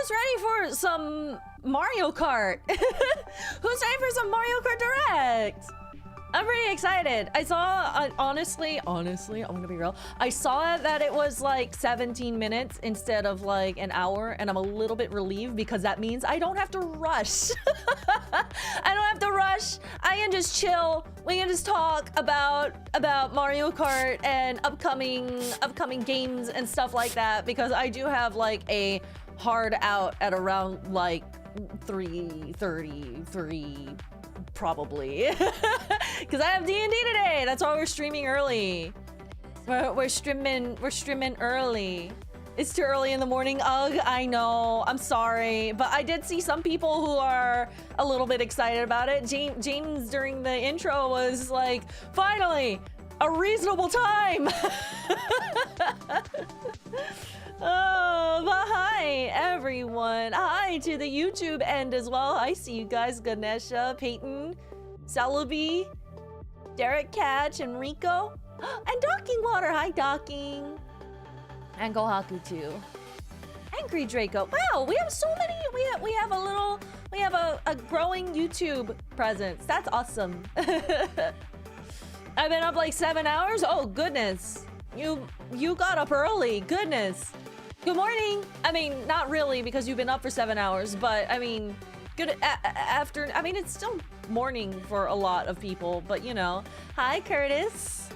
who's ready for some Mario Kart? Who's ready for some Mario Kart Direct? I'm pretty excited. I saw, honestly, I'm gonna be real. I saw that it was like 17 minutes instead of like an hour, and I'm a little bit relieved because that means I don't have to rush. I don't have to rush. I can just chill. We can just talk about Mario Kart and upcoming games and stuff like that, because I do have like a hard out at around like 3:33 probably. Because I have D&D today. That's why we're streaming early. We're streaming early. It's too early in the morning. Ugh, I know. I'm sorry. But I did see some people who are a little bit excited about it. James during the intro was like, finally, a reasonable time. Oh, but hi, everyone. Hi to the YouTube end as well. I see you guys. Ganesha, Peyton, Celebi, Derek Catch, and Rico. And Docking Water. Hi, Docking. And Gohaku, too. Angry Draco. Wow, we have so many. We have a growing YouTube presence. That's awesome. I've been up like 7 hours. Oh, goodness. You got up early. Goodness. Good morning. I mean, not really, because you've been up for 7 hours, but I mean, good after. I mean, it's still morning for a lot of people, but you know. Hi, Curtis.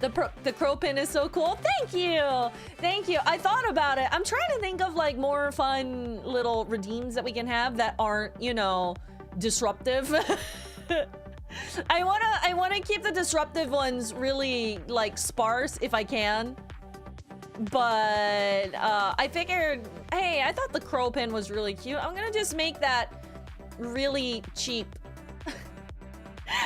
The crow pin is so cool. Thank you. Thank you. I thought about it. I'm trying to think of like more fun little redeems that we can have that aren't, you know, disruptive. I wanna keep the disruptive ones really like sparse if I can. But I figured, hey, I thought the crow pin was really cute. I'm gonna just make that really cheap.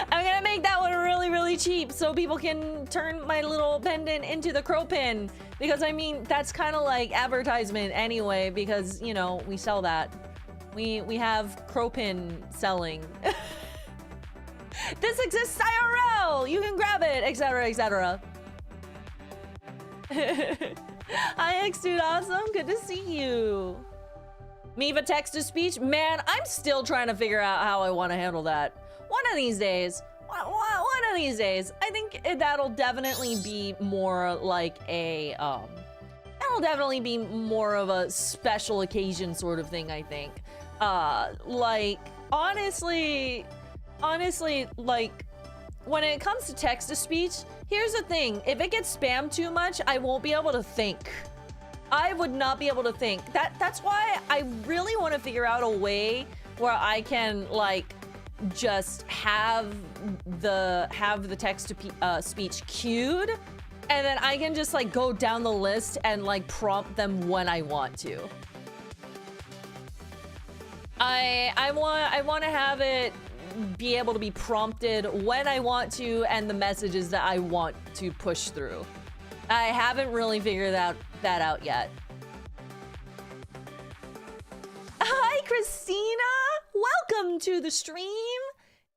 I'm gonna make that one really, really cheap so people can turn my little pendant into the crow pin. Because I mean, that's kind of like advertisement anyway, because you know, we sell that. We have crow pin selling. This exists IRL! You can grab it, etc, etc. Hi, X-Dude Awesome. Good to see you. Mipha text-to-speech? Man, I'm still trying to figure out how I want to handle that. One of these days. One of these days. I think that'll definitely be more like a, that'll definitely be more of a special occasion sort of thing, I think. Like, honestly, like, when it comes to text-to-speech, here's the thing. If it gets spammed too much, I won't be able to think. I would not be able to think. That's why I really want to figure out a way where I can, like, just have the text-to-speech queued, and then I can just, like, go down the list and, like, prompt them when I want to. I want to have it be able to be prompted when I want to and the messages that I want to push through. I haven't really figured that out yet. Hi, Christina! Welcome to the stream!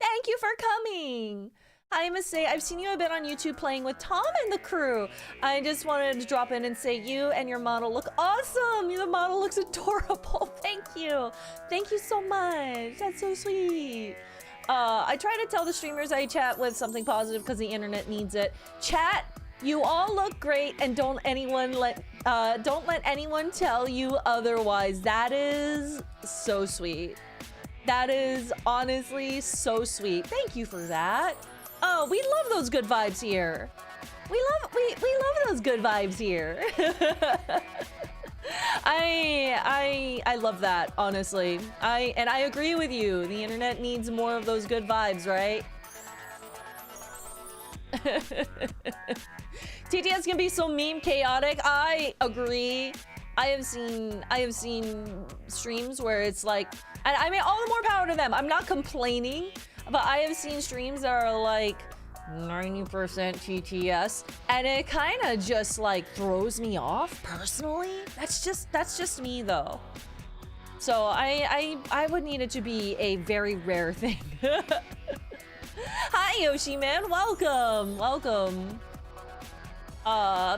Thank you for coming! Hi, Masae. I've seen you a bit on YouTube playing with Tom and the crew. I just wanted to drop in and say you and your model look awesome! The model looks adorable. Thank you. Thank you so much. That's so sweet. I try to tell the streamers I chat with something positive because the internet needs it. Chat, you all look great, and don't let anyone tell you otherwise. That is so sweet. That is honestly so sweet. Thank you for that. Oh, we love those good vibes here. We love those good vibes here. I love that, honestly. I agree with you. The internet needs more of those good vibes, right? TTS can be so meme chaotic. I agree. I have seen streams where it's like, and I mean, all the more power to them. I'm not complaining, but I have seen streams that are like 90% TTS, and it kind of just like throws me off personally. That's just me though. So I would need it to be a very rare thing. Hi Yoshi man, welcome.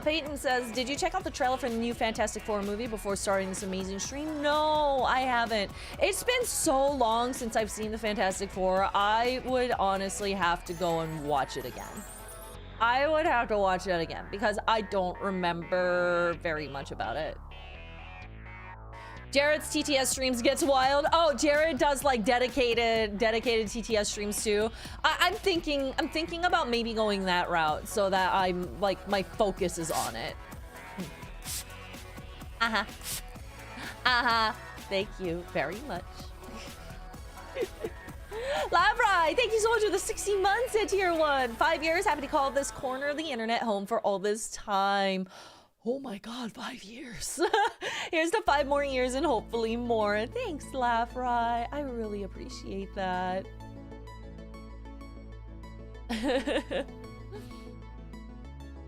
Peyton says, did you check out the trailer for the new Fantastic Four movie before starting this amazing stream? No, I haven't. It's been so long since I've seen the Fantastic Four. I would honestly have to go and watch it again. I would have to watch it again because I don't remember very much about it. Jared's TTS streams gets wild. Oh, Jared does like dedicated TTS streams too. I'm thinking about maybe going that route so that I'm like my focus is on it. Thank you very much. Labrai, thank you so much for the 16 months at tier 1. 5 years, happy to call this corner of the internet home for all this time. Oh my god, 5 years. Here's to 5 more years and hopefully more. Thanks, Lafry. I really appreciate that.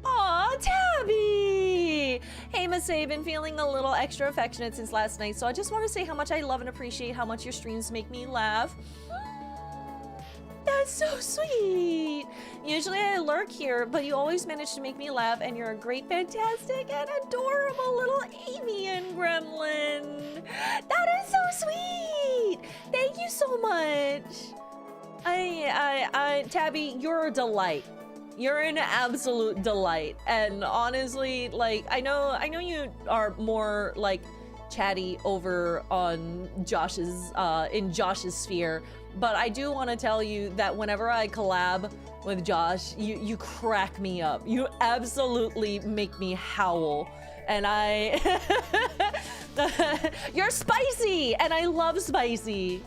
Aw, Tabby! Hey, Masae, been feeling a little extra affectionate since last night, so I just want to say how much I love and appreciate how much your streams make me laugh. That's so sweet. Usually I lurk here, but you always manage to make me laugh, and you're a great, fantastic, and adorable little avian gremlin. That is so sweet. Thank you so much. Tabby, you're a delight. You're an absolute delight. And honestly, like, I know you are more like chatty over on Josh's, in Josh's sphere, but I do want to tell you that whenever I collab with Josh, you crack me up. You absolutely make me howl. And you're spicy, and I love spicy.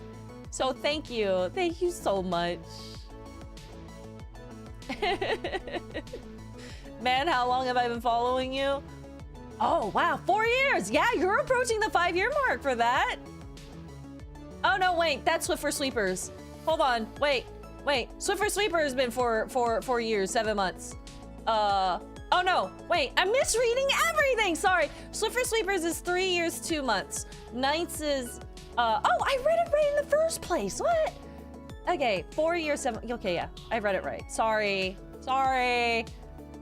So thank you. Thank you so much. Man, how long have I been following you? Oh, wow, 4 years. Yeah, you're approaching the 5-year mark for that. Oh, no, wait, that's Swift for Sleepers. Hold on, wait. Swift for Sleepers has been for 4 years, 7 months. Oh no, wait, I'm misreading everything, sorry. Swift for Sleepers is 3 years, 2 months. Nights is, oh, I read it right in the first place, what? Okay, 4 years, 7, okay, yeah, I read it right. Sorry.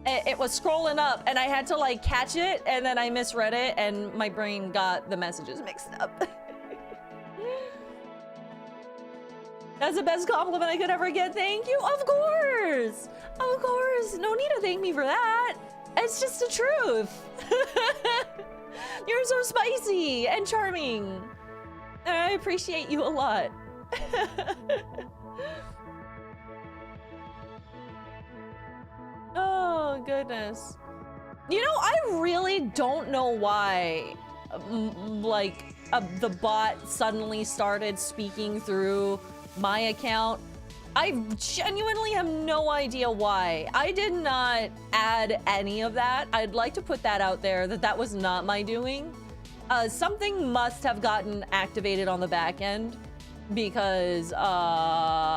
It was scrolling up and I had to like catch it and then I misread it and my brain got the messages mixed up. That's the best compliment I could ever get. Thank you. Of course. Of course. No need to thank me for that. It's just the truth. You're so spicy and charming. And I appreciate you a lot. Oh, goodness. You know, I really don't know why, the bot suddenly started speaking through my account. I genuinely have no idea why. I did not add any of that. I'd like to put that out there that was not my doing. Something must have gotten activated on the back end because I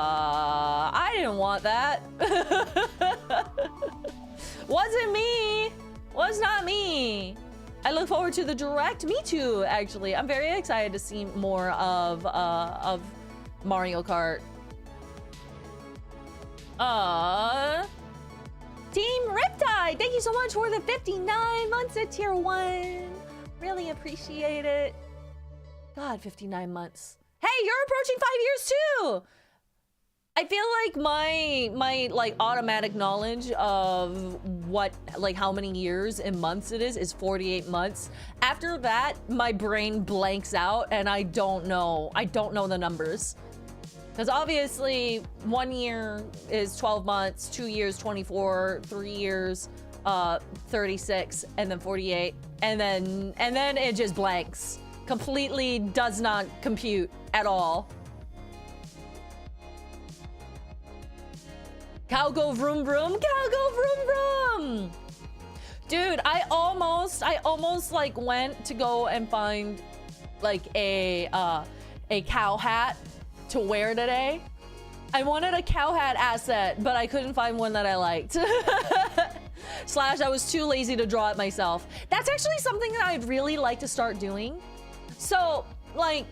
didn't want that. Wasn't me. Was not me. I look forward to the direct. Me too, actually. I'm very excited to see more of Mario Kart. Team Riptide, thank you so much for the 59 months at tier 1. Really appreciate it. God, 59 months. Hey, you're approaching 5 years too. I feel like my like automatic knowledge of what, like how many years and months it is 48 months. After that, my brain blanks out and I don't know the numbers. Because obviously 1 year is 12 months, 2 years, 24, 3 years, 36, and then 48, and then it just blanks. Completely does not compute at all. Cow go vroom vroom, cow go vroom vroom. Dude, I almost like went to go and find like a cow hat to wear today. I wanted a cow hat asset, but I couldn't find one that I liked. Slash, I was too lazy to draw it myself. That's actually something that I'd really like to start doing. So, like,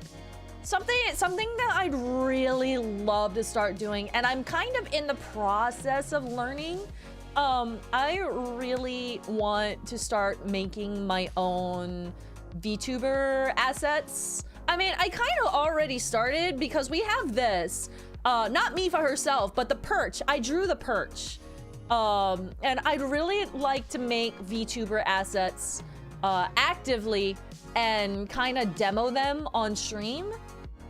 something that I'd really love to start doing, and I'm kind of in the process of learning, I really want to start making my own VTuber assets. I mean, I kind of already started because we have this. Not Mipha herself, but the perch. I drew the perch. And I'd really like to make VTuber assets actively and kind of demo them on stream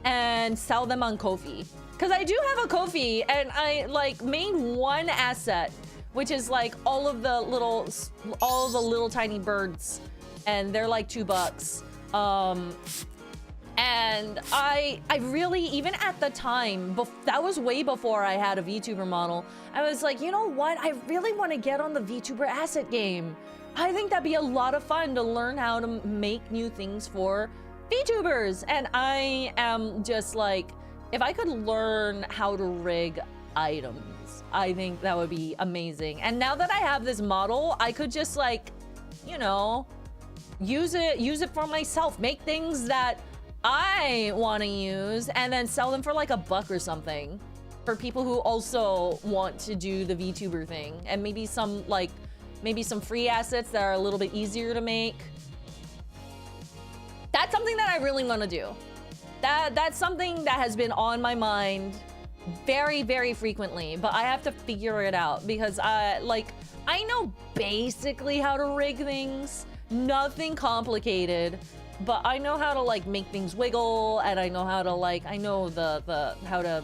and sell them on Ko-fi. Because I do have a Ko-fi and I like made one asset, which is like all the little tiny birds, and they're like $2. And I really, even at the time, that was way before I had a VTuber model, I was like, you know what? I really want to get on the VTuber asset game. I think that'd be a lot of fun to learn how to make new things for VTubers. And I am just like, if I could learn how to rig items, I think that would be amazing. And now that I have this model, I could just like, you know, use it for myself, make things that I want to use and then sell them for like $1 or something for people who also want to do the VTuber thing. And maybe some free assets that are a little bit easier to make. That's something that I really want to do. That's something that has been on my mind very, very frequently, but I have to figure it out because I know basically how to rig things, nothing complicated. But I know how to like make things wiggle, and I know how to like how to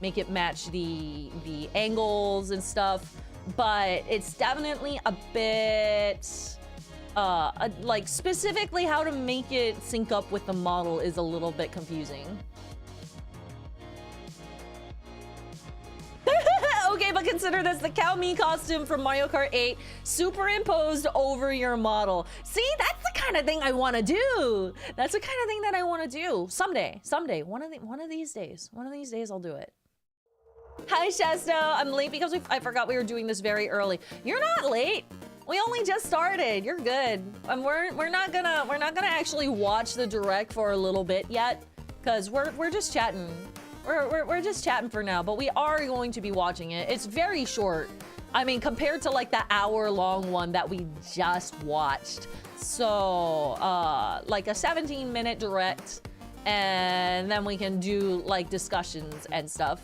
make it match the angles and stuff. But it's definitely a bit like specifically how to make it sync up with the model is a little bit confusing. Okay, but consider this, the Cow Me costume from Mario Kart 8 superimposed over your model. See, that's the kind of thing I want to do. That's the kind of thing that I want to do. Someday, one of these days I'll do it. Hi, Shesto. I'm late because I forgot we were doing this very early. You're not late. We only just started. You're good. We're not gonna actually watch the direct for a little bit yet, because we're just chatting. We're just chatting for now, but we are going to be watching it. It's very short. I mean, compared to like the hour-long one that we just watched. So, like a 17-minute direct, and then we can do like discussions and stuff.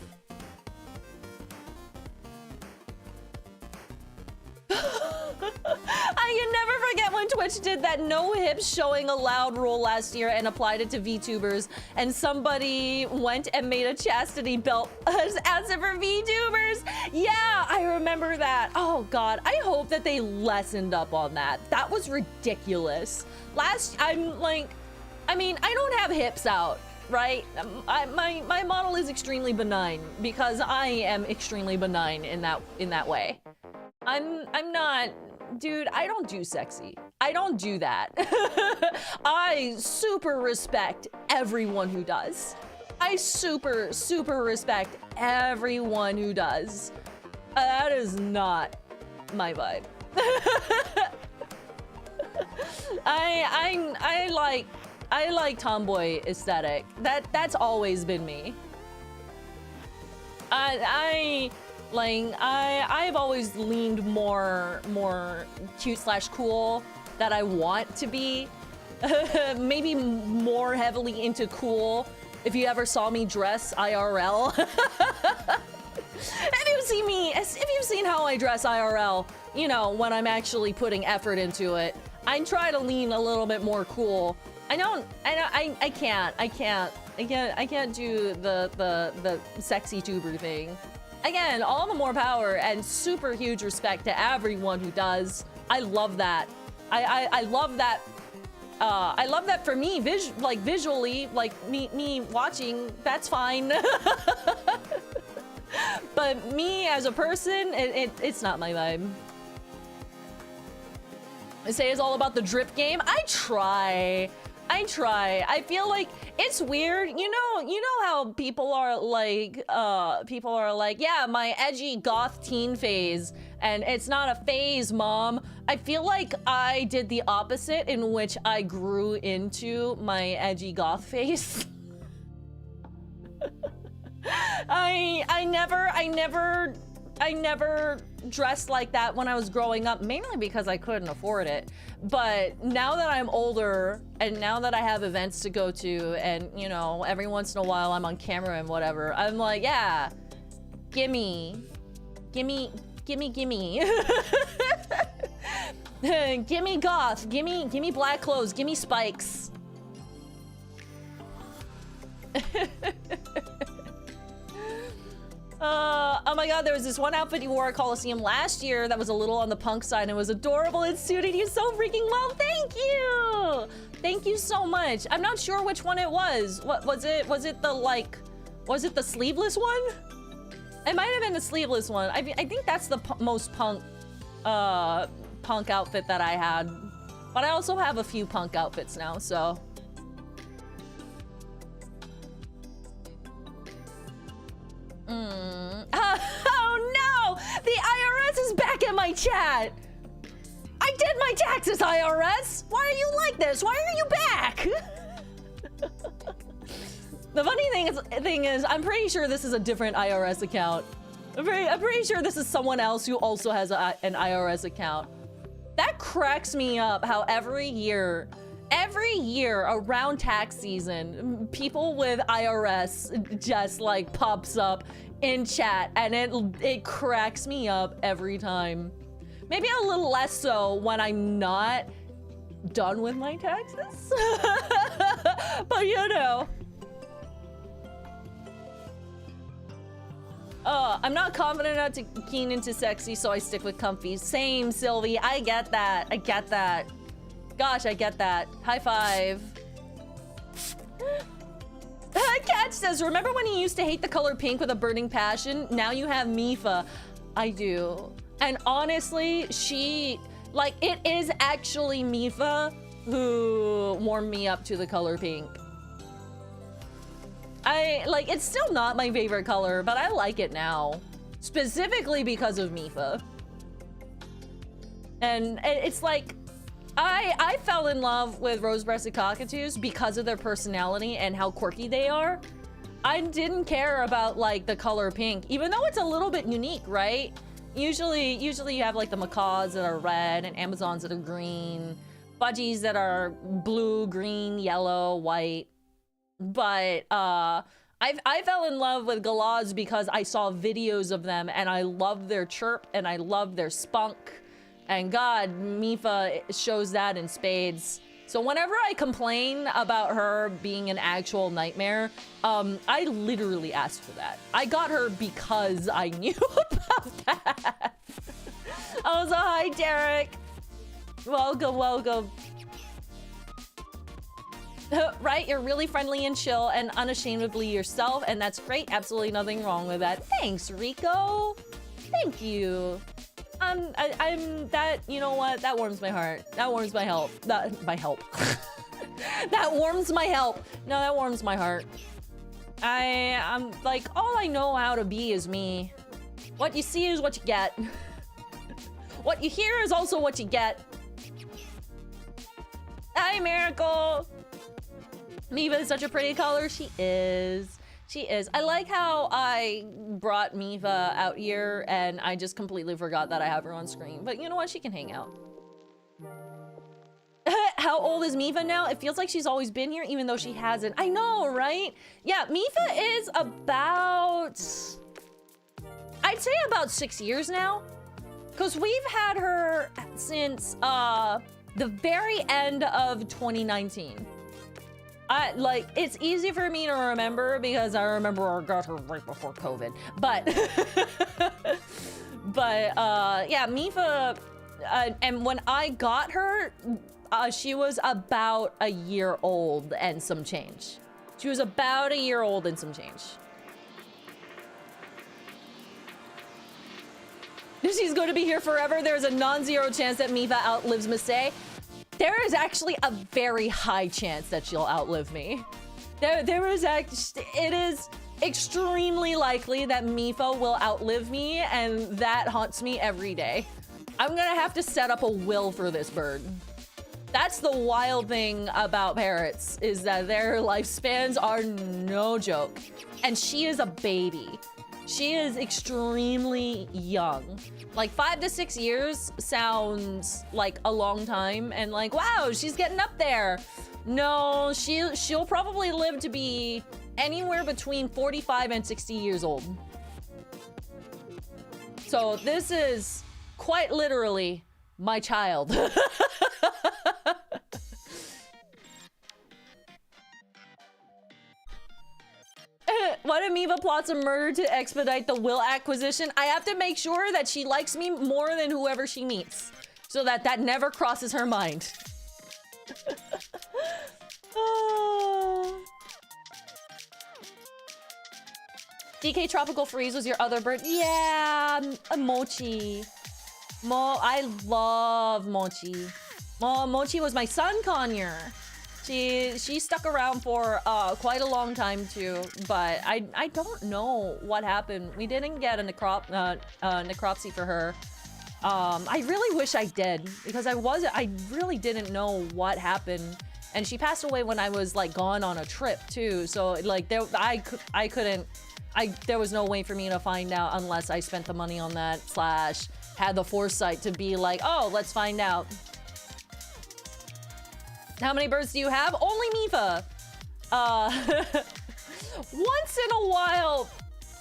I can never forget when Twitch did that no hips showing allowed rule last year and applied it to VTubers, and somebody went and made a chastity belt as it for VTubers. Yeah, I remember that. Oh God, I hope that they lessened up on that. That was ridiculous. I mean, I don't have hips out, right? My model is extremely benign because I am extremely benign in that way. I'm not, dude, I don't do sexy. I don't do that. I super respect everyone who does. I super respect everyone who does. That is not my vibe. I like tomboy aesthetic. That's always been me. I've always leaned more cute/cool that I want to be. Maybe more heavily into cool. If you ever saw me dress IRL. If you've seen how I dress IRL, you know, when I'm actually putting effort into it, I try to lean a little bit more cool. I can't do the sexy tuber thing. Again, all the more power and super huge respect to everyone who does. I love that. I love that. I love that for me, visually, like me watching, that's fine. But me as a person, it's not my vibe. I say it's all about the drip game. I try. I feel like it's weird. You know how people are like, yeah, my edgy goth teen phase, and it's not a phase, mom. I feel like I did the opposite, in which I grew into my edgy goth phase. I never I never dressed like that when I was growing up, mainly because I couldn't afford it. But now that I'm older and now that I have events to go to and, you know, every once in a while I'm on camera and whatever, I'm like, yeah, gimme. Gimme. Gimme goth, gimme black clothes, gimme spikes. Oh my god, there was this one outfit you wore at Coliseum last year that was a little on the punk side and it was adorable. It suited you so freaking well. Thank you! Thank you so much. I'm not sure which one it was. What was it? Was it the sleeveless one? It might have been the sleeveless one. I think that's the most punk outfit that I had. But I also have a few punk outfits now, so. Oh no! The IRS is back in my chat! I did my taxes, IRS! Why are you like this? Why are you back? The funny thing is, I'm pretty sure this is a different IRS account. I'm pretty sure this is someone else who also has an IRS account. That cracks me up how every year around tax season, people with IRS just like pops up in chat and it cracks me up every time. Maybe a little less so when I'm not done with my taxes. But you know. I'm not confident enough to keen into sexy, so I stick with comfy. Same, Sylvie. I get that. I get that. Gosh, I get that. High five. Catch says, remember when you used to hate the color pink with a burning passion? Now you have Mipha. I do. And honestly, it is actually Mipha who warmed me up to the color pink. It's still not my favorite color, but I like it now. Specifically because of Mipha. And it's like, I fell in love with rose-breasted cockatoos because of their personality and how quirky they are. I didn't care about, like, the color pink, even though it's a little bit unique, right? Usually you have, like, the macaws that are red and Amazons that are green, budgies that are blue, green, yellow, white. But I fell in love with galahs because I saw videos of them and I love their chirp and I love their spunk. And God, Mipha shows that in spades. So whenever I complain about her being an actual nightmare, I literally asked for that. I got her because I knew about that. Oh, so hi, Derek. Welcome, welcome. Right, you're really friendly and chill and unashamedly yourself, and that's great. Absolutely nothing wrong with that. Thanks, Rico. Thank you. I'm that, you know what? That warms my heart. That warms my help. My help. That warms my help. No, that warms my heart. I'm like, all I know how to be is me. What you see is what you get. What you hear is also what you get. Hi, Miracle. Mipha is such a pretty color. She is. She is. I like how I brought Mipha out here and I just completely forgot that I have her on screen. But you know what? She can hang out. How old is Mipha now? It feels like she's always been here even though she hasn't. I know, right? Yeah, Mipha is about... I'd say about 6 years now. Because we've had her since the very end of 2019. It's easy for me to remember because I remember I got her right before COVID. But, yeah, Mipha, and when I got her, she was about a year old and some change. She was about a year old and some change. She's going to be here forever. There's a non-zero chance that Mipha outlives Masae. There is actually a very high chance that she'll outlive me. It is extremely likely that Mipha will outlive me, and that haunts me every day. I'm gonna have to set up a will for this bird. That's the wild thing about parrots, is that their lifespans are no joke. And she is a baby. She is extremely young. Like 5 to 6 years sounds like a long time, and like, wow, she's getting up there. No, she'll probably live to be anywhere between 45 and 60 years old. So this is quite literally my child. What if Mipha plots a murder to expedite the will acquisition? I have to make sure that she likes me more than whoever she meets, so that that never crosses her mind. Oh. DK Tropical Freeze was your other bird. Yeah, Mochi. I love Mochi. Mochi was my sun conure. She stuck around for quite a long time too, but I don't know what happened. We didn't get a necropsy for her. I really wish I did, because I really didn't know what happened, and she passed away when I was like gone on a trip too. So like there was no way for me to find out unless I spent the money on that / had the foresight to be like, oh, let's find out. How many birds do you have? Only Mipha. Once in a while,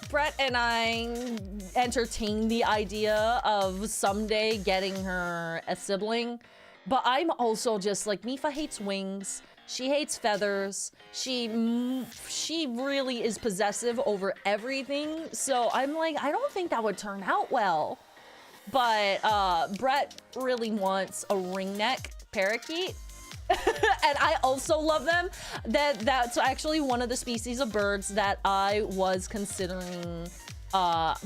Brett and I entertain the idea of someday getting her a sibling, but I'm also just like, Mipha hates wings. She hates feathers. She really is possessive over everything. So I'm like, I don't think that would turn out well. But Brett really wants a ringneck parakeet. And I also love them. That's actually one of the species of birds that I was considering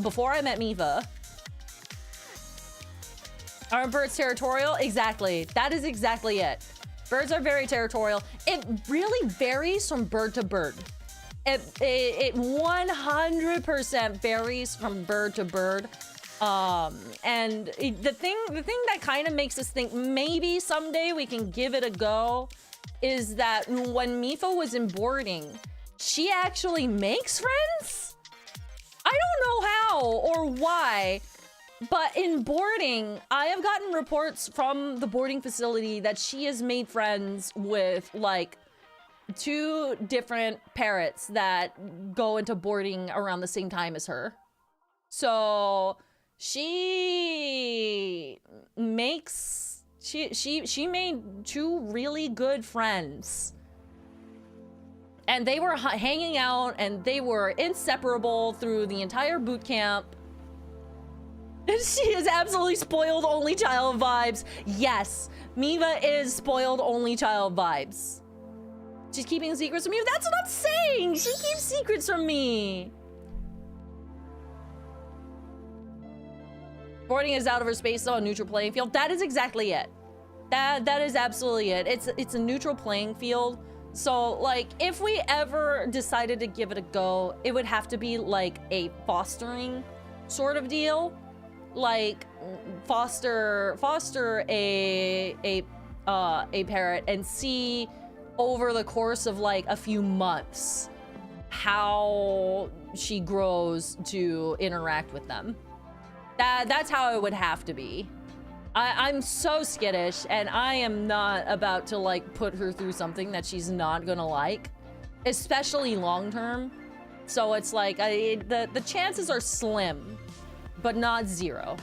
before I met Mipha. Are birds territorial? Exactly. That is exactly it. Birds are very territorial. It really varies from bird to bird. It 100% varies from bird to bird. And the thing that kind of makes us think maybe someday we can give it a go is that when Mipha was in boarding, she actually makes friends? I don't know how or why, but in boarding, I have gotten reports from the boarding facility that she has made friends with like 2 different parrots that go into boarding around the same time as her. So she makes she made 2 really good friends, and they were hanging out and they were inseparable through the entire boot camp. She is absolutely spoiled only child vibes. Yes, Mipha is spoiled only child vibes. She's keeping secrets from you. That's what I'm saying. She keeps secrets from me. Boarding is out of her space, though, a neutral playing field. That is exactly it. That is absolutely it. It's a neutral playing field. So, like, if we ever decided to give it a go, it would have to be like a fostering sort of deal. Like, foster a parrot and see over the course of like a few months how she grows to interact with them. That's how it would have to be. I'm so skittish, and I am not about to like put her through something that she's not gonna like, especially long term. So it's like the chances are slim, but not 0.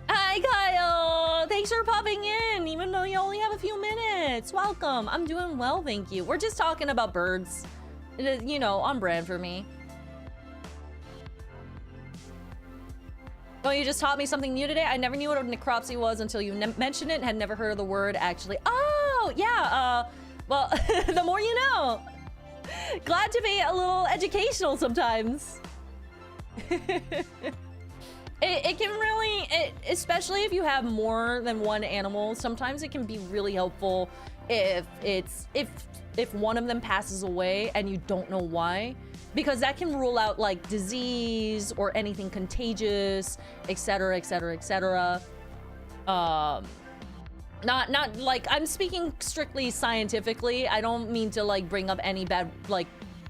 Hi, Kyle! Thanks for popping in, even though you only have a few minutes. Welcome. I'm doing well, thank you. We're just talking about birds. It is, you know, on brand for me. Oh, you just taught me something new today. I never knew what a necropsy was until you mentioned it and had never heard of the word, actually. Oh, yeah. Well, the more you know. Glad to be a little educational sometimes. It can really, especially if you have more than one animal, sometimes it can be really helpful if one of them passes away and you don't know why, because that can rule out like disease or anything contagious, etc., etc., etc. Not like, I'm speaking strictly scientifically. I don't mean to like bring up any bad like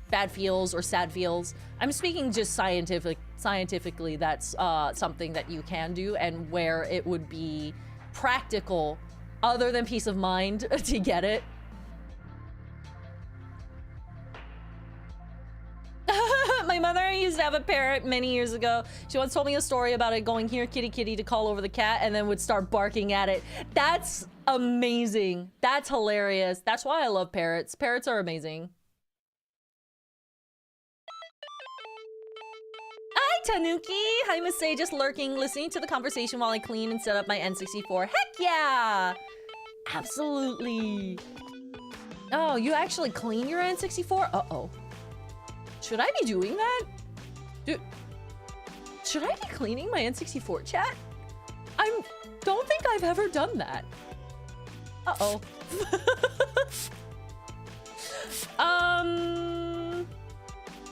bad feels or sad feels. I'm speaking just scientifically, that's something that you can do, and where it would be practical other than peace of mind to get it. My mother used to have a parrot many years ago. She once told me a story about it going here, kitty, kitty, to call over the cat, and then would start barking at it. That's amazing. That's hilarious. That's why I love parrots. Parrots are amazing. Hi, Tanuki. Hi, Masae, just lurking, listening to the conversation while I clean and set up my N64. Heck yeah! Absolutely. Oh, you actually clean your N64? Uh-oh. Should I be doing that? Dude, should I be cleaning my N64 chat? Don't think I've ever done that. Uh-oh.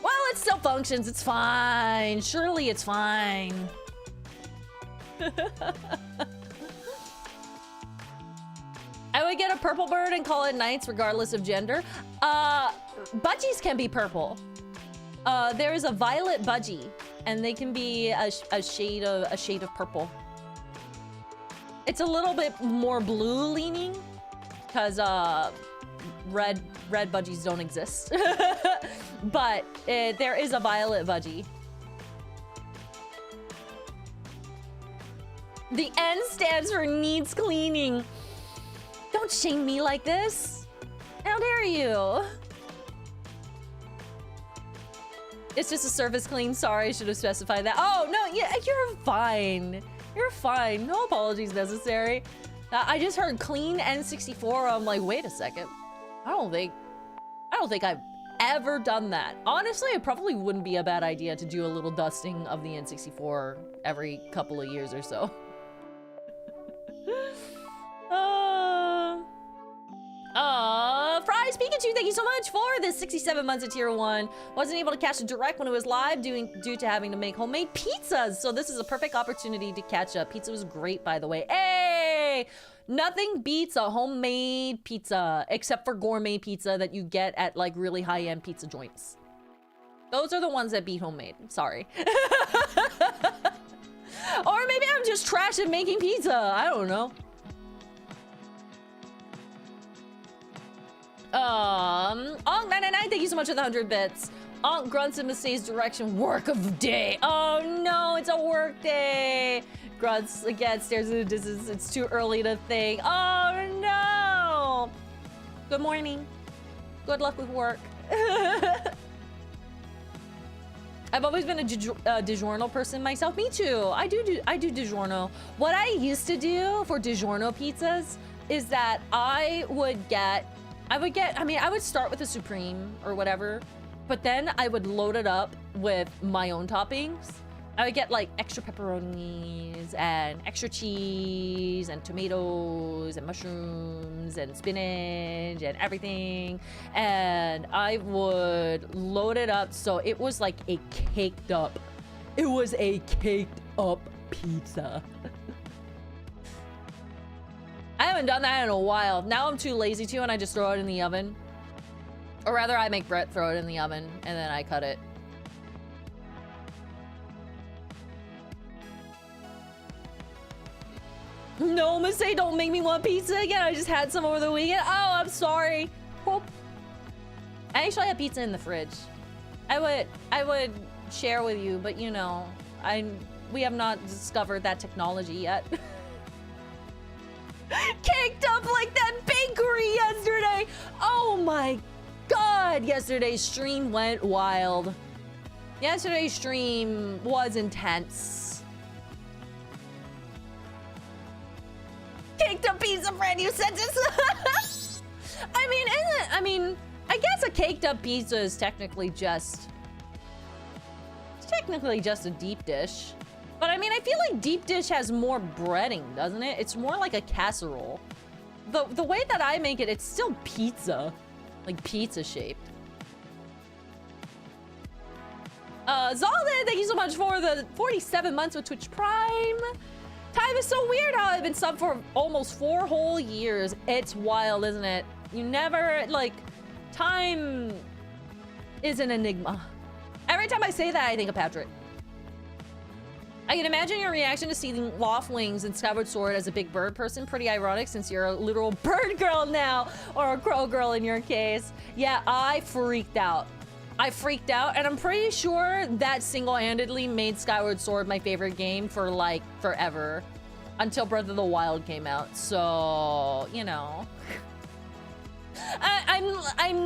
Well, it still functions. It's fine. Surely it's fine. I would get a purple bird and call it nights regardless of gender. Budgies can be purple. There is a violet budgie, and they can be a shade of purple. It's a little bit more blue leaning, because red budgies don't exist. But there is a violet budgie. The N stands for needs cleaning. Don't shame me like this. How dare you? It's just a surface clean. Sorry, I should have specified that. Oh, no, yeah, you're fine. You're fine. No apologies necessary. I just heard clean N64. I'm like, wait a second. I don't think I've ever done that. Honestly, it probably wouldn't be a bad idea to do a little dusting of the N64 every couple of years or so. Fries Pikachu, thank you so much for this 67 months of tier 1. Wasn't able to catch it direct when it was live due to having to make homemade pizzas. So this is a perfect opportunity to catch up. Pizza was great, by the way. Hey! Nothing beats a homemade pizza except for gourmet pizza that you get at like really high-end pizza joints. Those are the ones that beat homemade. Sorry. Or maybe I'm just trash at making pizza. I don't know. Onk99, thank you so much for the 100 bits. Onk grunts in Masae's direction. Work of day. Oh no, it's a work day. Grunts again, stares in the distance. It's too early to think. Oh no. Good morning. Good luck with work. I've always been a DiGiorno person myself. Me too. I do DiGiorno. What I used to do for DiGiorno pizzas is that I would start with a Supreme or whatever, but then I would load it up with my own toppings. I would get like extra pepperonis and extra cheese and tomatoes and mushrooms and spinach and everything. And I would load it up so it was like a caked up pizza. I haven't done that in a while. Now I'm too lazy to, and I just throw it in the oven. Or rather, I make Brett throw it in the oven, and then I cut it. No, Masae, don't make me want pizza again. I just had some over the weekend. Oh, I'm sorry. Whoop. I actually have pizza in the fridge. I would share with you, but you know, we have not discovered that technology yet. Caked up like that bakery yesterday. Oh my god, yesterday's stream went wild. Yesterday's stream was intense. Caked up pizza, friend, you said this. I guess a caked up pizza is technically just a deep dish. But I mean, I feel like deep dish has more breading, doesn't it? It's more like a casserole. The way that I make it, it's still pizza. Like pizza shaped. Zalden, thank you so much for the 47 months with Twitch Prime. Time is so weird how I've been subbed for almost 4 whole years. It's wild, isn't it? You never, like, time... is an enigma. Every time I say that, I think of Patrick. I can imagine your reaction to seeing Loftwings and Skyward Sword as a big bird person. Pretty ironic since you're a literal bird girl now, or a crow girl in your case. Yeah, I freaked out. I freaked out, and I'm pretty sure that single-handedly made Skyward Sword my favorite game for like forever, until Breath of the Wild came out. So, you know.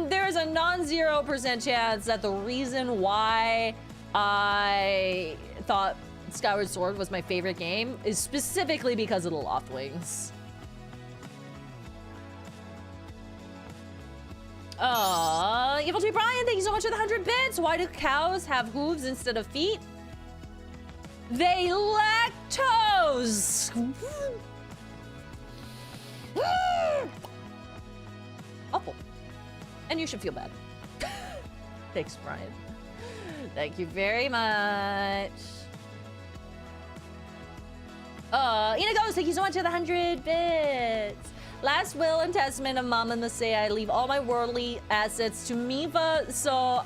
There's a non-0% chance that the reason why I thought Skyward Sword was my favorite game is specifically because of the Loftwings. Evil Tree Brian, thank you so much for the 100 bits. Why do cows have hooves instead of feet? They lack toes. Awful. And you should feel bad. Thanks, Brian. Thank you very much. Ina Goes, thank you so much for the 100 bits. Last will and testament of Mama Masae, I leave all my worldly assets to Mipha so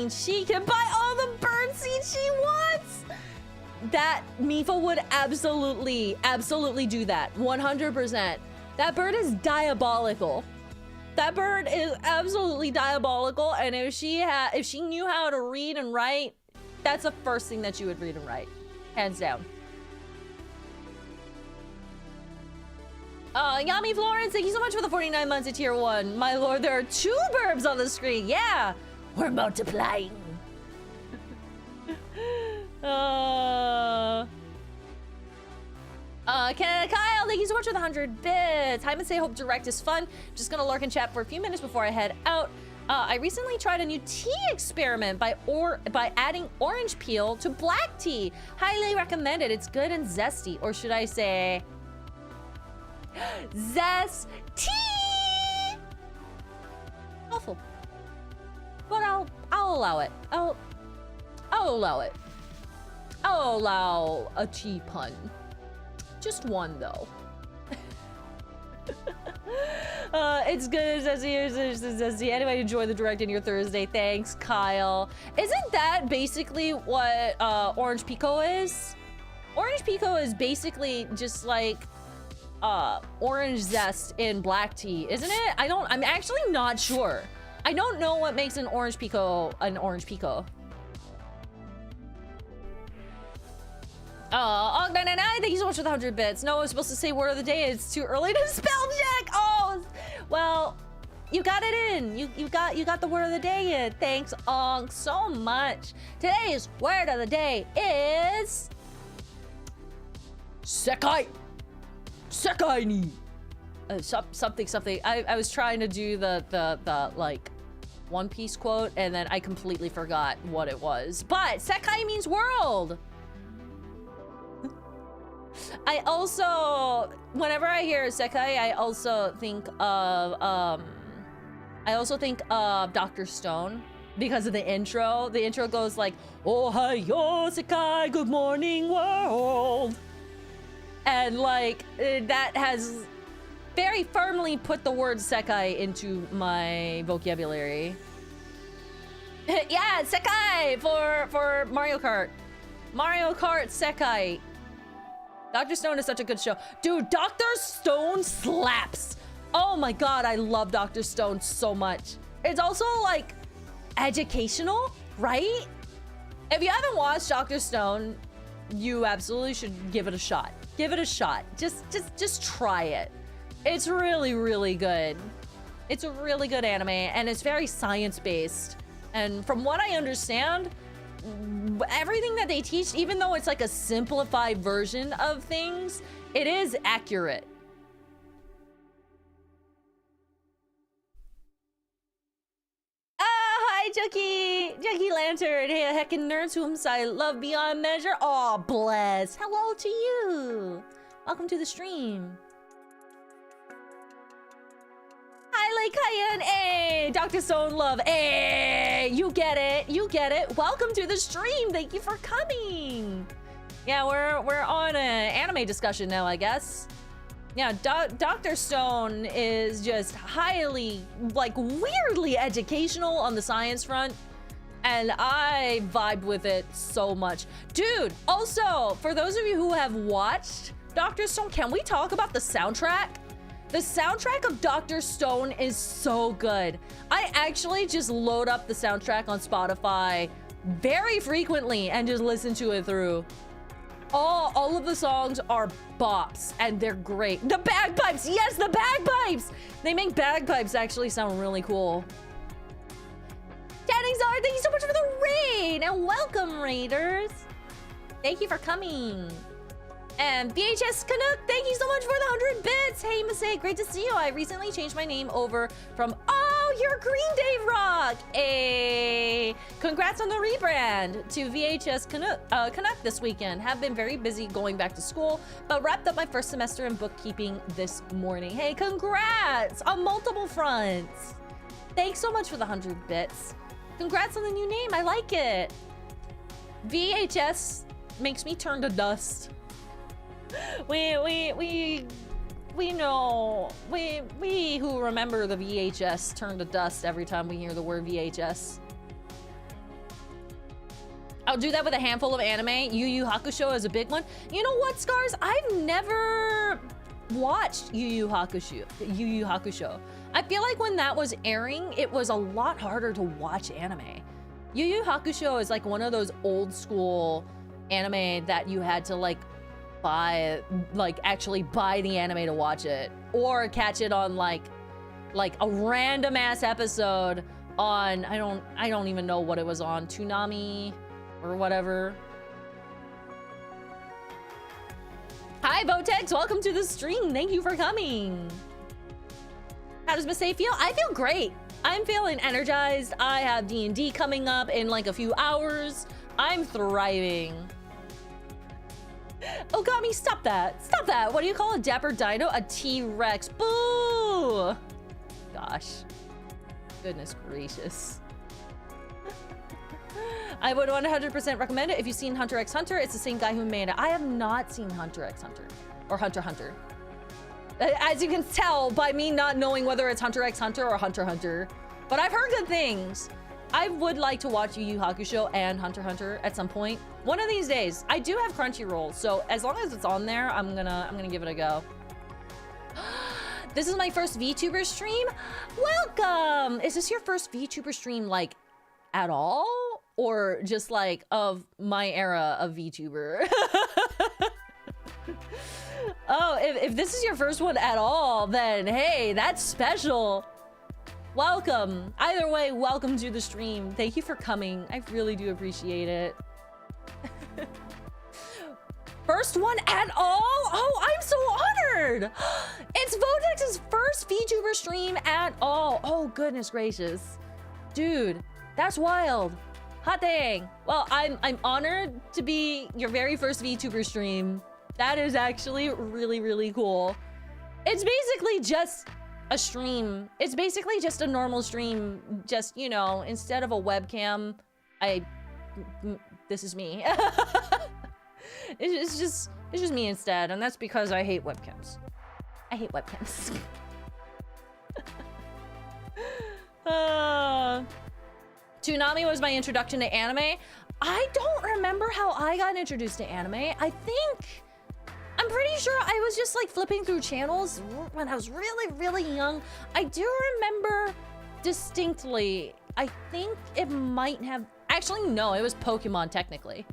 she can buy all the bird seed she wants. That Mipha would absolutely do that. 100%. That bird is diabolical. That bird is absolutely diabolical, and if she knew how to read and write, that's the first thing that she would read and write. Hands down. Yami Florence, thank you so much for the 49 months of tier 1. My lord, there are 2 burbs on the screen. Yeah, we're multiplying. Canada Kyle, thank you so much for the 100 bits. Hi, Masae, hope direct is fun. Just gonna lurk and chat for a few minutes before I head out. I recently tried a new tea experiment by adding orange peel to black tea. Highly recommended. It's good and zesty, or should I say, zest tea. Awful, but I'll allow it. I'll allow it. I'll allow a tea pun. Just one, though. It's good, Zesty. Anyway, enjoy the direct in your Thursday. Thanks, Kyle. Isn't that basically what Orange Pico is? Orange Pico is basically just like orange zest in black tea, isn't it? I'm actually not sure. I don't know what makes an Orange Pico an Orange Pico. Thank you so much for the 100 bits. No, I was supposed to say word of the day. It's too early to spell check. Oh, well, you got it in. You got the word of the day in. Thanks, Ong, so much. Today's word of the day is Sekai. Sekai ni. Something. I was trying to do the like One Piece quote, and then I completely forgot what it was. But Sekai means world. I also, whenever I hear Sekai, I also think of Dr. Stone because of the intro. The intro goes like, "Ohayo Sekai, good morning world," and like that has very firmly put the word Sekai into my vocabulary. Yeah, Sekai for Mario Kart. Mario Kart Sekai. Dr. Stone is such a good show. Dude, Dr. Stone slaps. Oh my god, I love Dr. Stone so much. It's also like educational, right? If you haven't watched Dr. Stone, you absolutely should give it a shot. Give it a shot. Just try it. It's really, really good. It's a really good anime, and it's very science-based. And from what I understand, everything that they teach, even though it's like a simplified version of things, it is accurate. Hi, Jackie Lantern. Hey, heckin' nerds whom I love beyond measure. Aw, bless. Hello to you. Welcome to the stream. Hi, Lake Cayenne. Hey, Dr. Stone love. Hey, you get it. Welcome to the stream. Thank you for coming. Yeah, we're on an anime discussion now, I guess. Yeah, Dr. Stone is just highly, like, weirdly educational on the science front. And I vibed with it so much. Dude, also, for those of you who have watched Dr. Stone, can we talk about the soundtrack? The soundtrack of Dr. Stone is so good. I actually just load up the soundtrack on Spotify very frequently and just listen to it through. All of the songs are bops and they're great. The bagpipes, yes, the bagpipes! They make bagpipes actually sound really cool. Tanningsar, thank you so much for the raid and welcome, raiders. Thank you for coming. And VHS Canuck, thank you so much for the 100 bits. Hey, Masae, great to see you. I recently changed my name over from, oh, you're Green Day Rock. Hey, congrats on the rebrand to VHS Canuck this weekend. Have been very busy going back to school, but wrapped up my first semester in bookkeeping this morning. Hey, congrats on multiple fronts. Thanks so much for the 100 bits. Congrats on the new name, I like it. VHS makes me turn to dust. We know, we who remember the VHS turn to dust every time we hear the word VHS. I'll do that with a handful of anime. Yu Yu Hakusho is a big one. You know what, Scars? I've never watched Yu Yu Hakusho. I feel like when that was airing, it was a lot harder to watch anime. Yu Yu Hakusho is like one of those old school anime that you had to like actually buy the anime to watch it, or catch it on like a random ass episode on I don't even know what it was on, Toonami or whatever. Hi Votex, welcome to the stream. Thank you for coming. How does Masae feel? I feel great. I'm feeling energized. I have D&D coming up in like a few hours. I'm thriving. Ogami, stop that. Stop that. What do you call a dapper dino? A T-Rex. Boo! Gosh. Goodness gracious. I would 100% recommend it. If you've seen Hunter x Hunter, it's the same guy who made it. I have not seen Hunter x Hunter. Or Hunter x Hunter. As you can tell by me not knowing whether it's Hunter x Hunter or Hunter x Hunter. But I've heard good things. I would like to watch Yu Yu Hakusho and Hunter x Hunter at some point. One of these days. I do have Crunchyroll, so as long as it's on there, I'm gonna give it a go. This is my first VTuber stream. Welcome! Is this your first VTuber stream, like, at all? Or just like of my era of VTuber? Oh, if this is your first one at all, then hey, that's special. Welcome. Either way, welcome to the stream. Thank you for coming. I really do appreciate it. First one at all? Oh, I'm so honored. It's Vodex's first VTuber stream at all. Oh, goodness gracious. Dude, that's wild. Hot dang. Well, I'm honored to be your very first VTuber stream. That is actually really, really cool. It's basically just a stream. It's basically just a normal stream. Just, you know, instead of a webcam, this is me. It's just me instead, and that's because I hate webcams. I hate webcams. Toonami was my introduction to anime. I don't remember how I got introduced to anime. I'm pretty sure I was just like flipping through channels when I was really, really young. I do remember distinctly, I think it might have, actually no, it was Pokemon technically.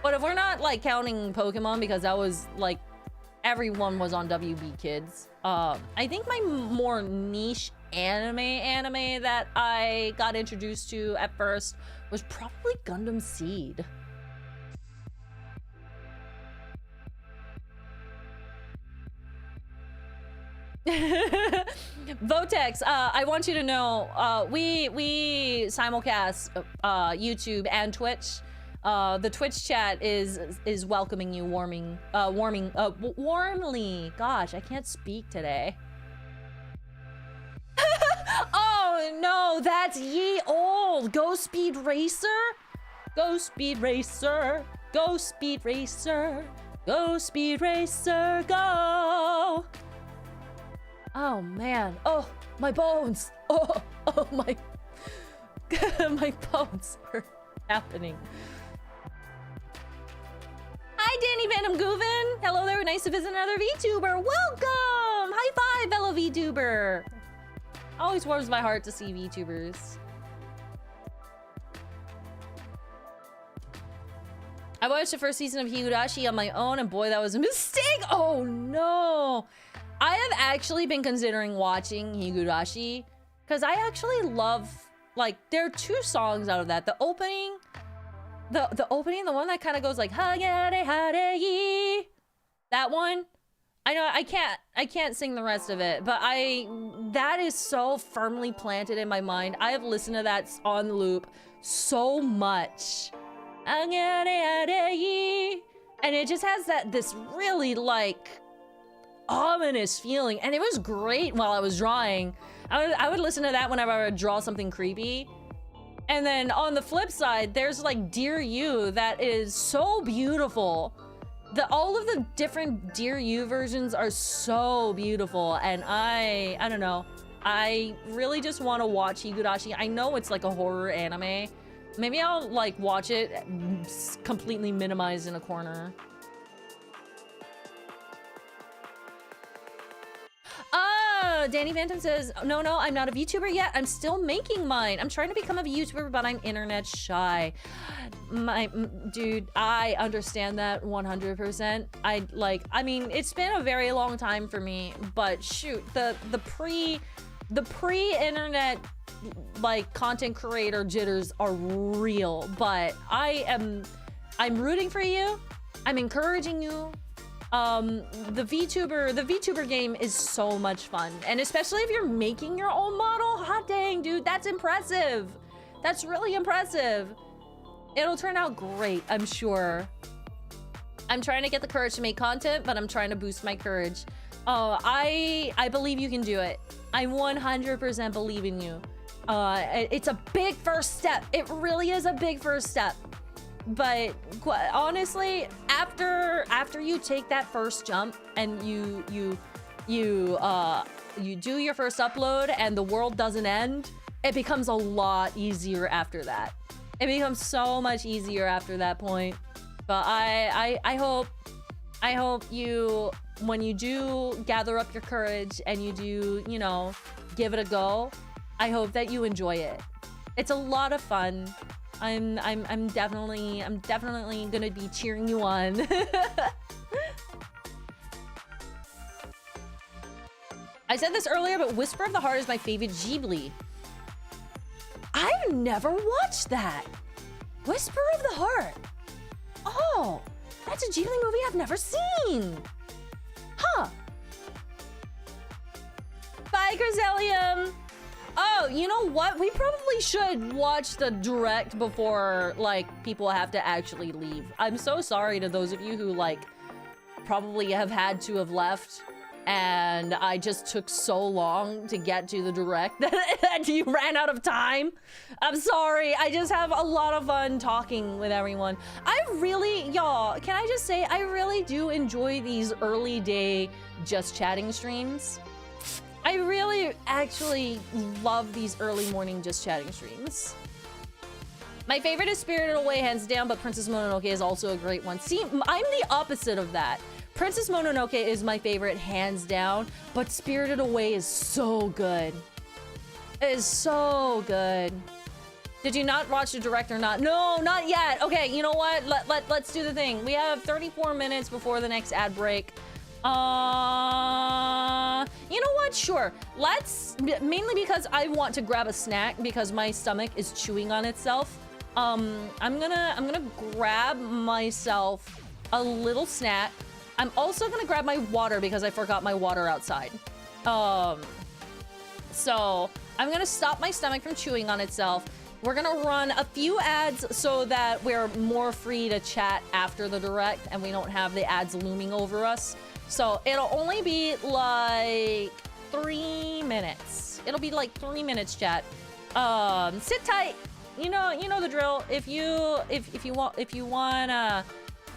But if we're not like counting Pokemon, because that was like, everyone was on WB Kids. I think my more niche anime that I got introduced to at first was probably Gundam Seed. Votex, I want you to know, we simulcast YouTube and Twitch. The Twitch chat is welcoming you warmly. Gosh, I can't speak today. Oh no, that's ye old. Go Speed Racer. Go Speed Racer. Go Speed Racer. Go Speed Racer. Go. Oh man. Oh, my bones. Oh, my my bones are happening. Hi, Danny Venom Goovin. Hello there. Nice to visit another VTuber. Welcome. High five, fellow VTuber. Always warms my heart to see VTubers. I watched the first season of Higurashi on my own, and boy, that was a mistake. Oh no. I have actually been considering watching Higurashi because I actually love, like, there are 2 songs out of that. The opening, the one that kind of goes like Hagare Hare. That one. I know I can't sing the rest of it, but that is so firmly planted in my mind. I have listened to that on loop so much. And it just has this really like ominous feeling, and it was great while I was drawing. I would listen to that whenever I would draw something creepy. And then on the flip side, there's like Dear You that is so beautiful. All of the different Dear You versions are so beautiful, and I don't know. I really just want to watch Higurashi. I know it's like a horror anime. Maybe I'll like watch it completely minimized in a corner. Danny Phantom says, no, I'm not a VTuber yet. I'm still making mine. I'm trying to become a VTuber, but I'm internet shy. Dude, I understand that 100%. I mean, it's been a very long time for me, but shoot, the pre-internet like content creator jitters are real, but I'm rooting for you. I'm encouraging you. The VTuber game is so much fun, and especially if you're making your own model. Hot dang, dude, that's impressive. That's really impressive. It'll turn out great, I'm sure. I'm trying to get the courage to make content, but I'm trying to boost my courage. I believe you can do it. I 100% believe in you. It's a big first step. It really is a big first step. But honestly, after you take that first jump and you do your first upload and the world doesn't end, it becomes a lot easier after that. It becomes so much easier after that point. But I hope you, when you do gather up your courage and you do, you know, give it a go, I hope that you enjoy it. It's a lot of fun. I'm definitely gonna be cheering you on. I said this earlier, but Whisper of the Heart is my favorite Ghibli. I've never watched that. Whisper of the Heart. Oh, that's a Ghibli movie I've never seen. Huh. Bye, Creselium. Oh, you know what? We probably should watch the direct before, like, people have to actually leave. I'm so sorry to those of you who, like, probably have had to have left, and I just took so long to get to the direct that you ran out of time. I'm sorry. I just have a lot of fun talking with everyone. Y'all, can I just say, I really do enjoy these early day just chatting streams. I really actually love these early morning just chatting streams. My favorite is Spirited Away, hands down, but Princess Mononoke is also a great one. See, I'm the opposite of that. Princess Mononoke is my favorite, hands down, but Spirited Away is so good. It is so good. Did you not watch the direct or not? No, not yet. Okay, you know what? Let's do the thing. We have 34 minutes before the next ad break. You know what? Sure. Let's, mainly because I want to grab a snack because my stomach is chewing on itself. I'm gonna grab myself a little snack. I'm also gonna grab my water because I forgot my water outside. So I'm gonna stop my stomach from chewing on itself. We're gonna run a few ads so that we're more free to chat after the direct and we don't have the ads looming over us. So it'll only be like 3 minutes. It'll be like 3 minutes chat. Sit tight. You know the drill. If you wanna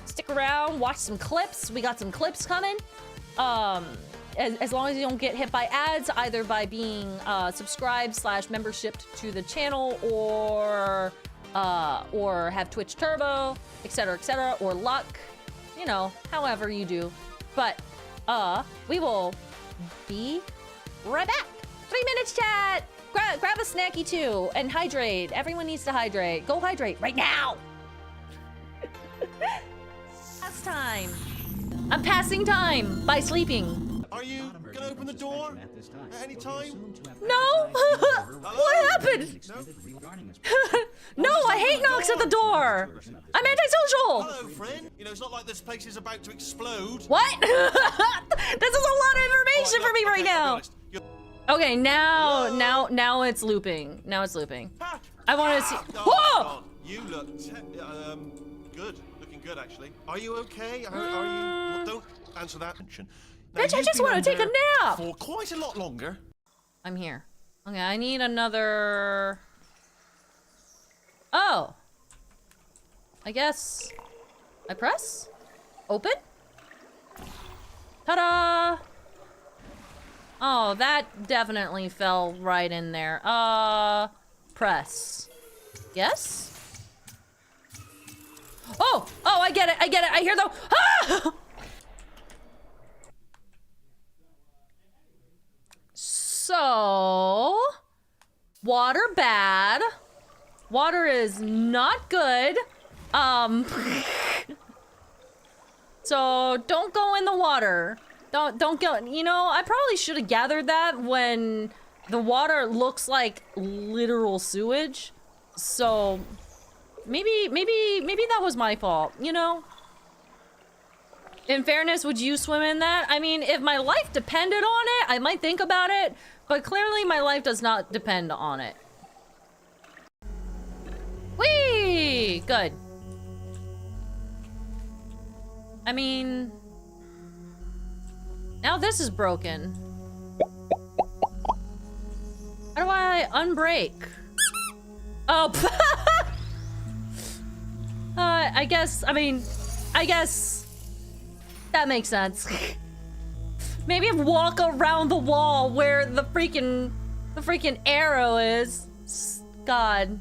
stick around, watch some clips. We got some clips coming. as long as you don't get hit by ads, either by being subscribed/membershiped to the channel, or have Twitch Turbo, etc., or luck, you know, however you do. But we will be right back. 3 minutes chat. Grab a snacky too and hydrate. Everyone needs to hydrate. Go hydrate right now. Last time. I'm passing time by sleeping. Are you gonna open the door at any time? No. What happened? No, I hate knocks at the door. I'm antisocial. Hello, friend. You know, it's not like this place is about to explode. What? This is a lot of information for me right now. Okay, now it's looping. Now it's looping. I want to see. Whoa! God. You look good. Looking good, actually. Are you okay? Are you? Well, don't answer that. Now, Bitch, I just want to take a nap. For quite a lot longer. I'm here. Okay, I need another. Oh. I guess I press? Open? Ta-da! Oh, that definitely fell right in there. Press. Yes? Oh! Oh, I get it, I get it. I hear the... Ah! So... Water bad. Water is not good. So don't go in the water. Don't go. You know, I probably should have gathered that when the water looks like literal sewage. So maybe that was my fault, you know? In fairness, would you swim in that? I mean, if my life depended on it, I might think about it, but clearly my life does not depend on it. Whee! Good. I mean... Now this is broken. How do I unbreak? Oh, I guess that makes sense. Maybe walk around the wall where the freaking arrow is. God.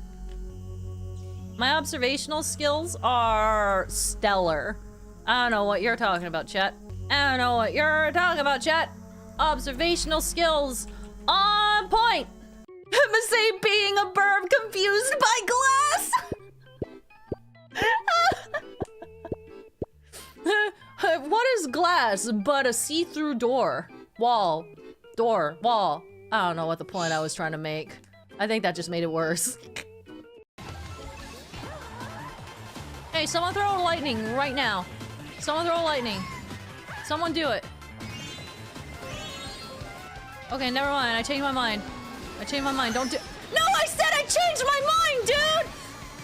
My observational skills are stellar. I don't know what you're talking about, chat. I don't know what you're talking about, chat. Observational skills on point. Masae being a burb confused by glass. What is glass but a see-through door? Wall. Door. Wall. I don't know what the point I was trying to make. I think that just made it worse. Hey, someone throw lightning right now. Someone throw lightning. Someone do it. Okay, never mind. I changed my mind. I changed my mind. Don't do- No, I said I changed my mind, dude!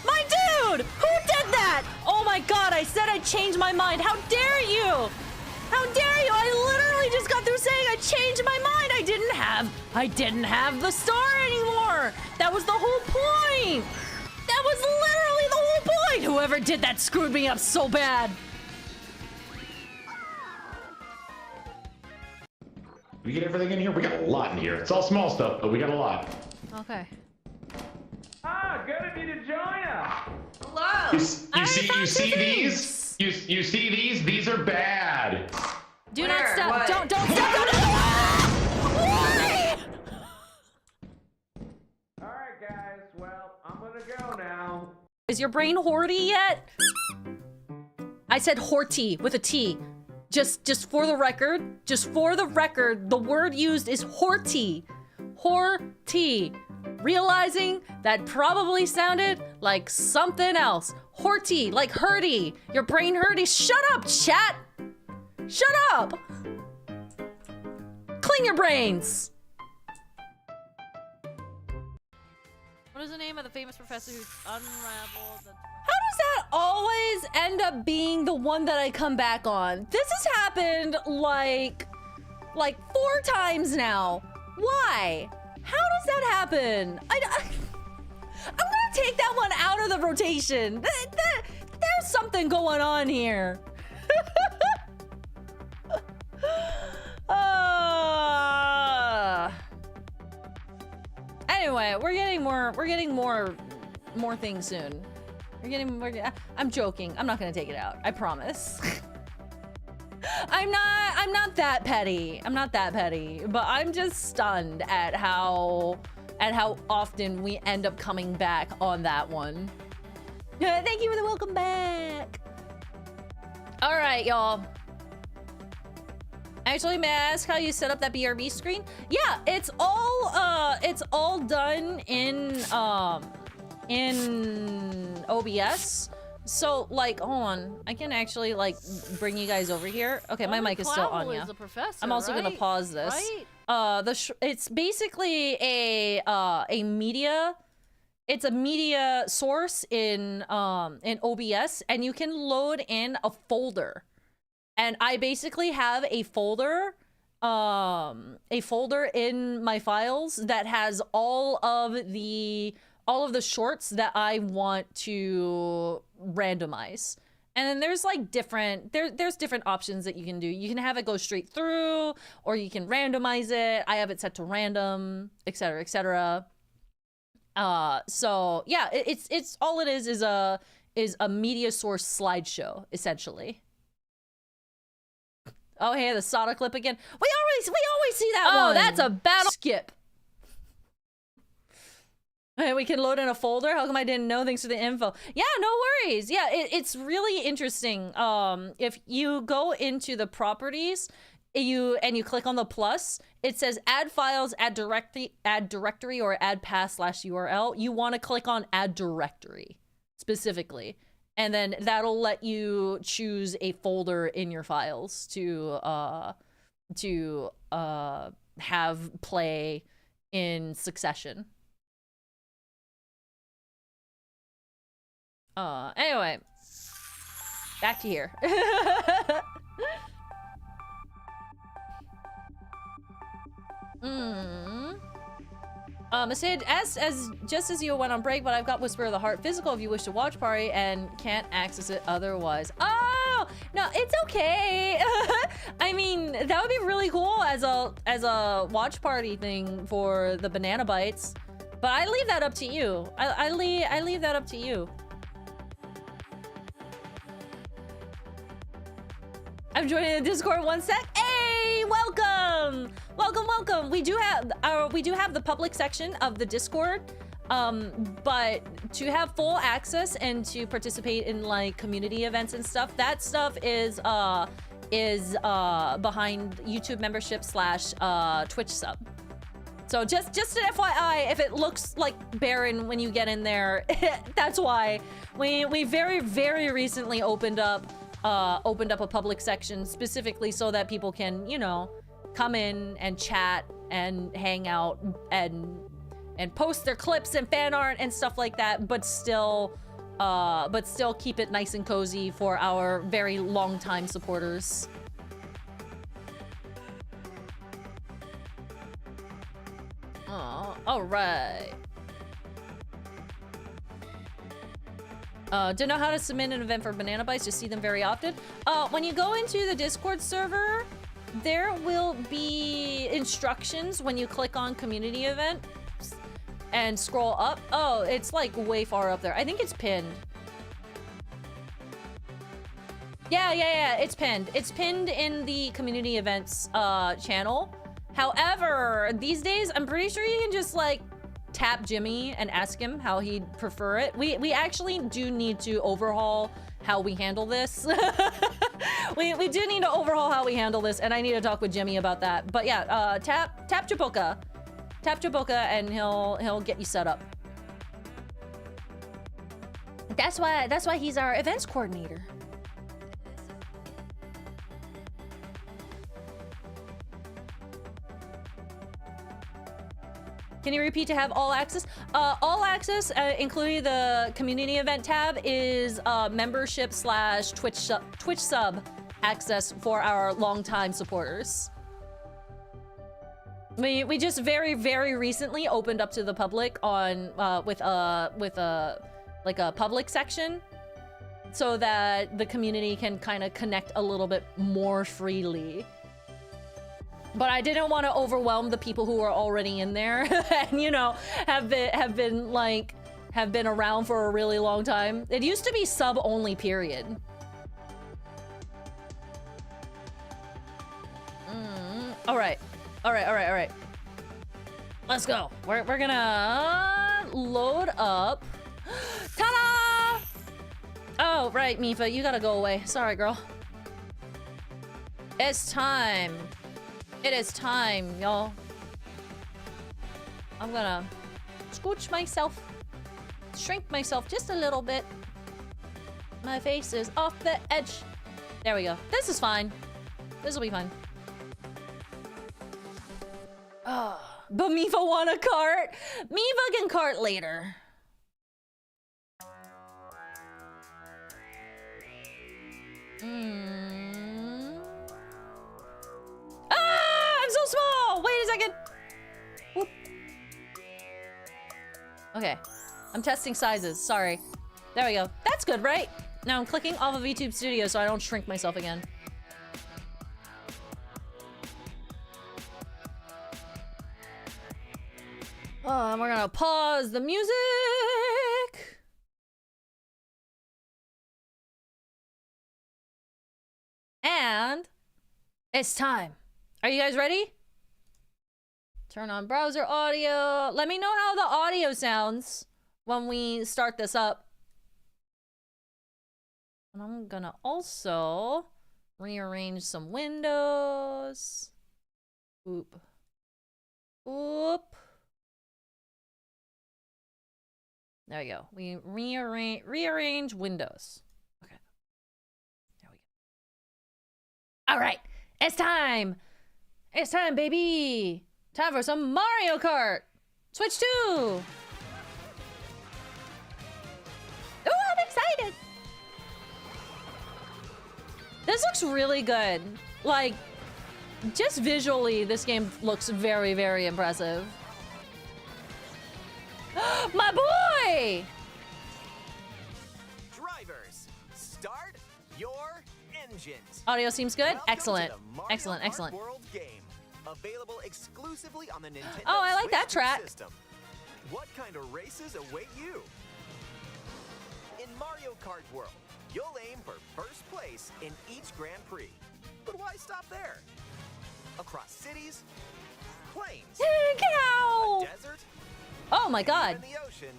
My dude! Who did that? Oh my god, I said I changed my mind. How dare you? How dare you? I literally just got through saying I changed my mind. I didn't have the star anymore. That was the whole point. That was literally the whole point. Whoever did that screwed me up so bad. We get everything in here? We got a lot in here. It's all small stuff, but we got a lot. Okay. Ah, good of you to join us. Hello. You see these? You see these? These are bad. Do not step. What? Don't step. Why? All right, guys. Well, I'm gonna go now. Is your brain horty yet? I said horty with a T. Just for the record, the word used is horty. Horty. Realizing that probably sounded like something else. Horty, like hurty. Your brain hurty. Shut up, chat. Shut up. Clean your brains. What is the name of the famous professor who unraveled the... How does that always end up being the one that I come back on? This has happened like 4 times now. Why? How does that happen? I'm gonna take that one out of the rotation. There's something going on here. Oh. Anyway, we're getting more things soon. We're getting more. I'm joking. I'm not gonna take it out. I promise. I'm not that petty. I'm not that petty. But I'm just stunned at how often we end up coming back on that one. Thank you for the welcome back. All right, y'all. Actually, may I ask how you set up that BRB screen? Yeah, it's all done in OBS. So, like, hold on. I can actually, like, bring you guys over here. Okay, my mic is still on, yeah. I'm also gonna pause this. Right? It's basically a media. It's a media source in OBS, and you can load in a folder. And I basically have a folder in my files that has all of the shorts that I want to randomize. And then there's like there's different options that you can do. You can have it go straight through, or you can randomize it. I have it set to random, etc., etc. So yeah, it's all it is a media source slideshow essentially. Oh hey, the Sada clip again. We always see that one. Oh, that's a battle skip. And we can load in a folder. How come I didn't know? Thanks for the info. Yeah, no worries. Yeah, it's really interesting. If you go into the properties, and you click on the plus, it says add files, add directory, or add path/URL. You want to click on add directory specifically, and then that'll let you choose a folder in your files to have play in succession. Anyway, back to here. Masae, just as you went on break, but I've got Whisper of the Heart physical if you wish to watch party and can't access it otherwise. Oh no, it's okay. I mean, that would be really cool as a watch party thing for the banana bites, but I leave that up to you. I leave that up to you. I'm joining the Discord 1 sec. Hey, welcome, welcome. We do have the public section of the Discord, but to have full access and to participate in like community events and stuff, that stuff is behind YouTube membership / Twitch sub. So just an FYI, if it looks like barren when you get in there, that's why. We very recently opened up a public section specifically so that people can, you know, come in and chat and hang out and post their clips and fan art and stuff like that, but still keep it nice and cozy for our very long time supporters. All right. Don't know how to submit an event for Banana Bites, just see them very often. When you go into the Discord server, there will be instructions when you click on community event and scroll up. Oh, it's like way far up there. I think it's pinned. Yeah, it's pinned. It's pinned in the community events channel. However, these days, I'm pretty sure you can just like tap Jimmy and ask him how he'd prefer it. We actually do need to overhaul how we handle this. we do need to overhaul how we handle this, and I need to talk with Jimmy about that. But yeah, tap Jaboka. Tap Jaboka and he'll get you set up. That's why he's our events coordinator. Can you repeat to have all access? All access, including the community event tab, is membership / Twitch sub access for our longtime supporters. We just very recently opened up to the public on with a public section, so that the community can kind of connect a little bit more freely. but I didn't want to overwhelm the people who are already in there and, you know, have been around for a really long time. It used to be sub only, period. All right. Let's go. We're gonna load up. Ta-da! Oh, right, Mipha, you gotta go away. Sorry, girl. It's time. It is time, y'all. I'm gonna scooch myself, shrink myself just a little bit. My face is off the edge. There we go. This is fine. This will be fine. Oh, but Mipha want a cart. Mipha can cart later. Ah, I'm so small. Wait a second. Whoop. Okay, I'm testing sizes. Sorry. There we go. That's good, right? Now I'm clicking off of VTube Studio so I don't shrink myself again. Oh, and we're gonna pause the music. And it's time. Are you guys ready? Turn on browser audio. Let me know how the audio sounds when we start this up. And I'm gonna also rearrange some windows. Oop. Oop. There we go. We rearrange windows. Okay. There we go. All right. It's time. It's time, baby. Time for some Mario Kart. Switch 2. Ooh, I'm excited. This looks really good. Like, just visually, this game looks very, very impressive. My boy! Drivers, start your engines. Audio seems good. Welcome Excellent. to the Mario Excellent, Kart excellent. World game, available exclusively on the Nintendo Oh, I like Switch that track. system. What kind of races await you? In Mario Kart World, you'll aim for first place in each Grand Prix. But why stop there? Across cities, plains, Cow! a desert, Oh my and god. even the ocean,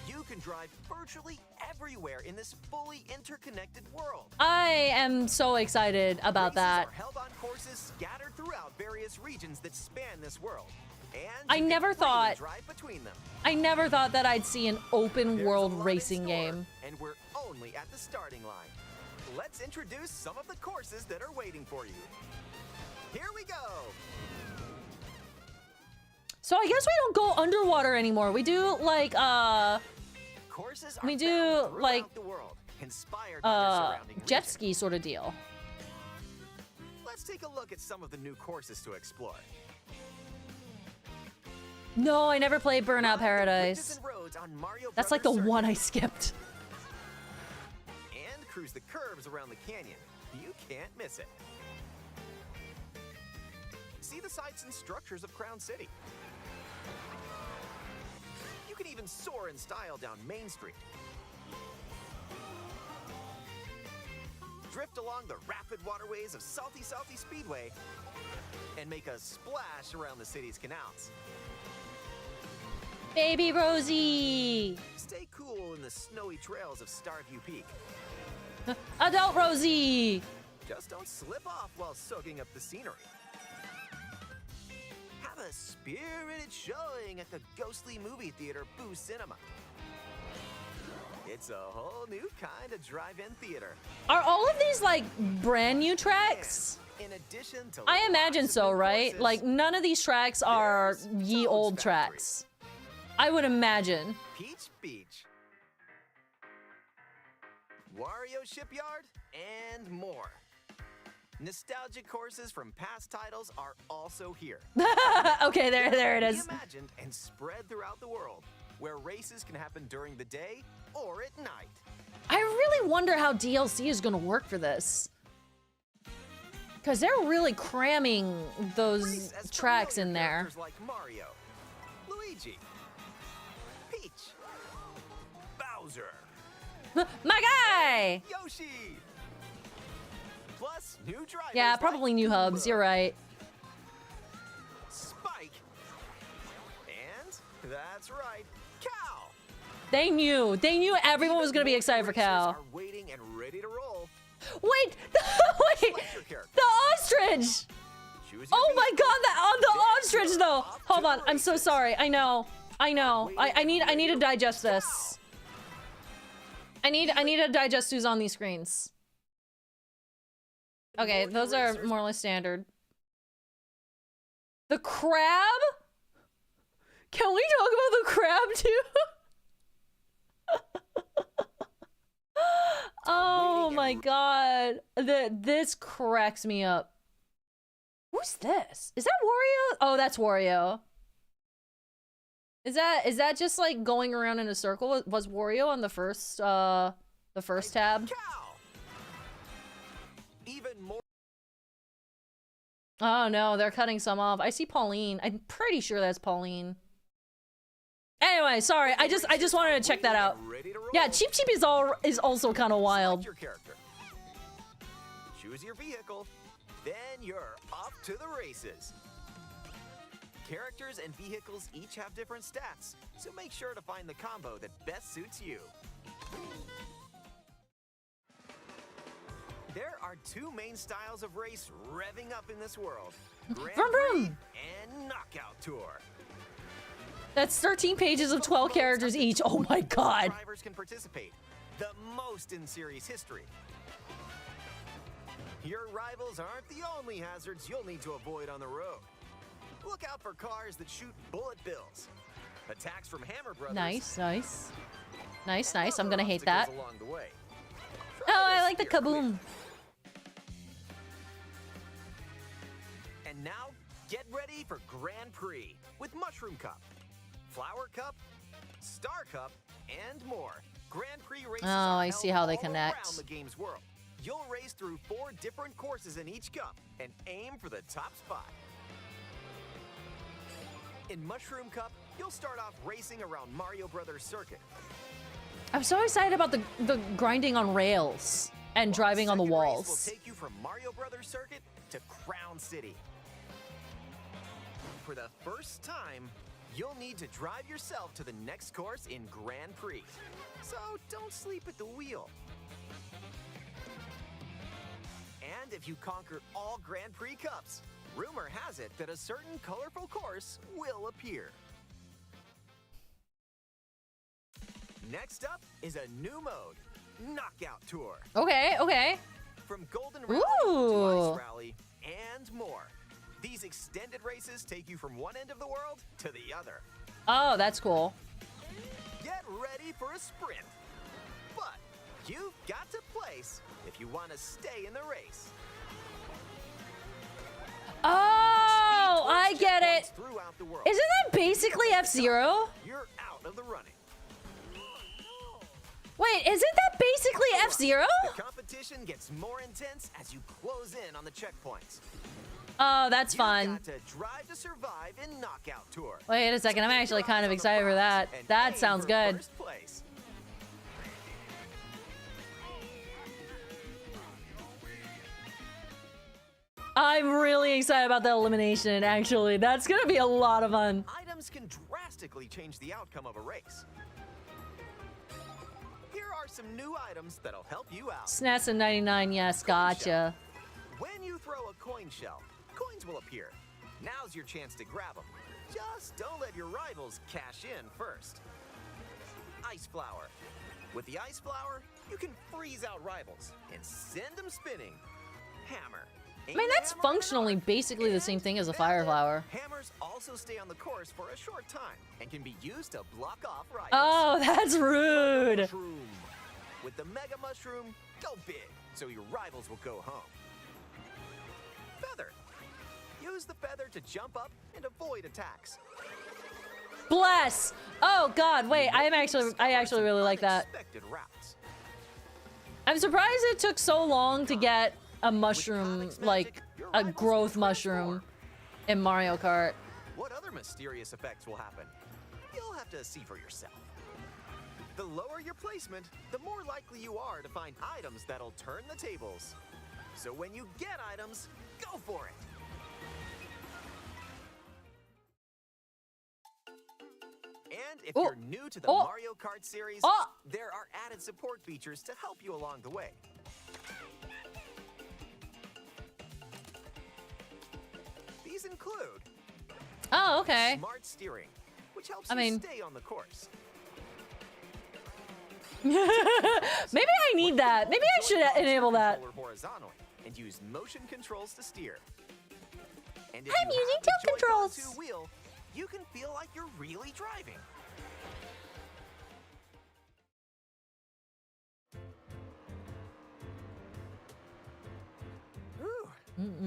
you can drive virtually everywhere in this fully interconnected world. I am so excited about Races that. are held on courses scattered throughout various regions that span this world. And I you can never freely thought- drive between them. I never thought that I'd see an open There's world a lot in racing store, game. And we're only at the starting line. Let's introduce some of the courses that are waiting for you. Here we go. So I guess we don't go underwater anymore. We do like Courses are we do, found throughout like, the world, inspired by their surrounding jet region. ski sort of deal. Let's take a look at some of the new courses to explore. No, I never played Burnout Ride the bridges Paradise. and roads on Mario That's like the Brothers one I Circuit skipped. and cruise the curves around the canyon. You can't miss it. See the sights and structures of Crown City. You can even soar in style down Main Street. Drift along the rapid waterways of Salty Speedway and make a splash around the city's canals. Baby Rosie. Stay cool in the snowy trails of Starview Peak. Adult Rosie. Just don't slip off while soaking up the scenery. Have a spirited showing at the ghostly movie theater Boo Cinema. It's a whole new kind of drive-in theater. Are all of these like brand new tracks? In addition to I imagine lots of so, new right? courses, Like none of these tracks are There's ye Toad's old Factory. tracks. I would imagine. Peach Beach, Wario Shipyard, and more. Nostalgic courses from past titles are also here. Okay, there it is. Reimagined and spread throughout the world, where races can happen during the day or at night. I really wonder how DLC is gonna work for this. Because they're really cramming Race those as tracks in familiar there. characters like Mario, Luigi, Peach, Bowser, My guy! Yoshi. Plus new drivers. Yeah, like probably new hubs. Vtuber, You're right. Spike, and that's right, Cow. They knew. They knew everyone was gonna be More excited for racers Cal. Are waiting and ready to roll. Wait! Wait! Select your character. The ostrich! Choose your Oh my vehicle. god, the Then ostrich you're though! off Hold to on, the I'm so races. sorry. I know. I need to digest this. I need to digest who's on these screens. Okay, More those are racers. more or less standard. The crab? Can we talk about the crab too? Oh my god. This cracks me up. Who's this? Is that Wario? Oh, that's Wario. Is that just like going around in a circle? Was Wario on the first tab? Cow. Even more. Oh no, they're cutting some off. I see Pauline. I'm pretty sure that's Pauline. Anyway, sorry. I just wanted to check that out. Ready to roll. Yeah, Cheep Cheep is also kind of wild. Select your character. Choose your vehicle. Then you're off to the races. Characters and vehicles each have different stats, so make sure to find the combo that best suits you. There are two main styles of race revving up in this world. Grand Vroom, vroom. Prix and Knockout Tour. That's 13 pages of 12 characters each. Oh my god. Drivers can participate, the most in series history. Your rivals aren't the only hazards you'll need to avoid on the road. Look out for cars that shoot bullet bills, attacks from Hammer Brothers. Nice, nice. Nice, and nice. I'm other gonna hate that. obstacles along the way. Oh, Try I to like the steer clear. kaboom. And now, get ready for Grand Prix with Mushroom Cup, Flower Cup, Star Cup, and more. Grand Prix races Oh, are I held see how they all connect. around the game's world. You'll race through 4 different courses in each cup and aim for the top spot. In Mushroom Cup, you'll start off racing around Mario Brothers Circuit. I'm so excited about the grinding on rails and While driving on the second race walls. will take you from Mario Brothers Circuit to Crown City. For the first time, you'll need to drive yourself to the next course in Grand Prix. So don't sleep at the wheel. And if you conquer all Grand Prix Cups, rumor has it that a certain colorful course will appear. Next up is a new mode, Knockout Tour. Okay, okay. From Golden Rally Ooh. to Ice Rally and more. These extended races take you from one end of the world to the other. Oh, that's cool. Get ready for a sprint. But you've got to place if you want to stay in the race. Oh, I get it. Checkpoints throughout the world. Isn't that basically F-Zero? You're out of the running. Wait, isn't that basically F-Zero? The competition gets more intense as you close in on the checkpoints. Oh, that's You've fun. got to drive to survive in Knockout Tour. Wait a second, I'm actually kind of excited for that. And That aim sounds for good. first place. I'm really excited about the elimination, actually. That's gonna be a lot of fun. Items can drastically change the outcome of a race. Here are some new items that'll help you out. SNES and 99, yes, gotcha. When you throw a coin shell, coins will appear. Now's your chance to grab them. Just don't let your rivals cash in first. Ice Flower. With the Ice Flower, you can freeze out rivals and send them spinning. Hammer. I mean, that's functionally basically the same thing as a fire flower. Hammers also stay on the course for a short time and can be used to block off rivals. Oh, that's rude. Mushroom. With the Mega Mushroom, go big so your rivals will go home. Feather. Use the feather to jump up and avoid attacks. Bless. Oh God, wait. I actually really like that. Unexpected routes. I'm surprised it took so long to get a With mushroom Onyx like Magic, a rivals growth will mushroom transform. in Mario Kart. What other mysterious effects will happen? You'll have to see for yourself. The lower your placement, the more likely you are to find items that'll turn the tables. So when you get items, go for it. And if you're new to the Mario Kart series, there are added support features to help you along the way. These include Okay. smart steering, which helps I mean- you stay on the course. Maybe I need that. Maybe I should enable that. Controller horizontally and use motion controls to steer. And if I'm you using have the tilt Joy-Con controls. 2 wheel, you can feel like you're really driving. Ooh,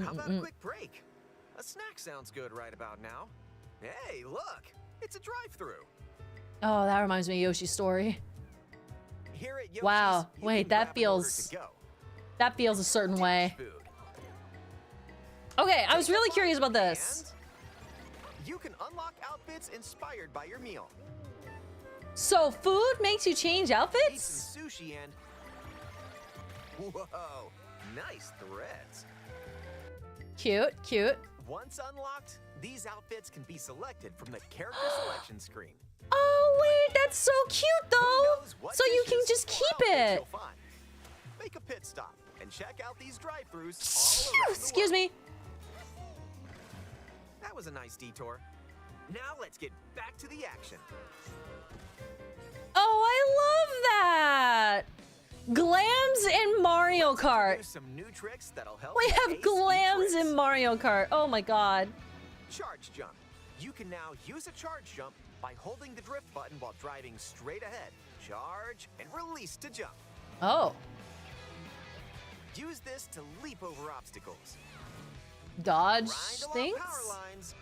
how about a quick break? A snack sounds good right about now. Hey, look, it's a drive-through. Oh, that reminds me of Yoshi's story. Here at Yoshi's, Wow. you Wait, can that grab an order feels- to go. That feels a certain way. Food. Okay, I was really curious about this. And you can unlock outfits inspired by your meal. So food makes you change Eat outfits? some sushi and... Whoa, nice threads. Cute, cute. Once unlocked, these outfits can be selected from the character selection screen. Oh wait, that's so cute Who though. knows what So you can dishes just or keep outfits it. you'll find. Make a pit stop and check out these drive-thrus all around the Excuse world. me. That was a nice detour. Now let's get back to the action. Oh, I love that. Glams in Mario Kart. Do some new tricks that'll help We you have ace glams each race. in Mario Kart. Oh my god. Charge jump. You can now use a charge jump by holding the drift button while driving straight ahead. Charge and release to jump. Oh. Use this to leap over obstacles. Dodge Grind along things? power lines.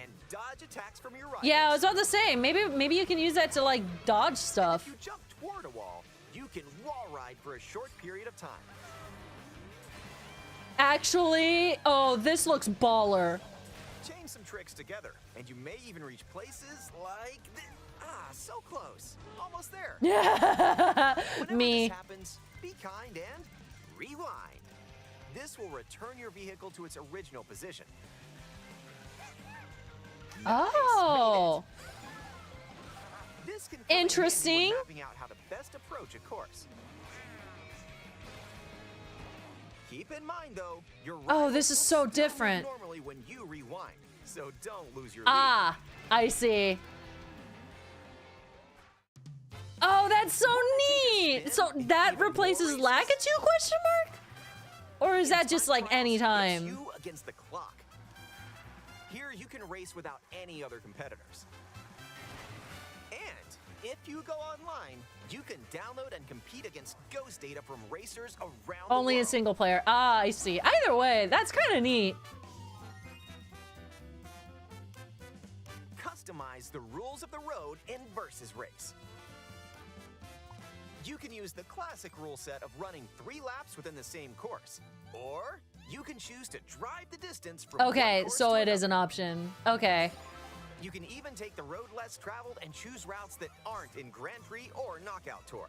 And dodge attacks from your rivals. Yeah, I was about to say, maybe you can use that to like dodge If stuff. you jump toward a wall, you can wall ride for a short period of time. Actually, oh, this looks baller. Chain some tricks together, and you may even reach places like this. Ah, so close. Almost there. Whenever Me. this happens, be kind and rewind. This will return your vehicle to its original position. Nice, Oh. made it. This can come in handy when Interesting. mapping out how to best approach a course. Keep in mind though, your Oh, this rivals is will so still move different. normally when you rewind, so don't lose your Ah, I see. Oh, that's so neat. So that replaces Lakitu question mark? Or is that just like any It's time? you against the clock. Here you can race without any other competitors. And if you go online, you can download and compete against ghost data from racers around Only the a world. single player. Ah, I see. Either way, that's kind of neat. Customize the rules of the road in Versus Race. You can use the classic rule set of running 3 laps within the same course. Or you can choose to drive the distance from one Okay, course so to it is another. an option. Okay. You can even take the road less traveled and choose routes that aren't in Grand Prix or Knockout Tour.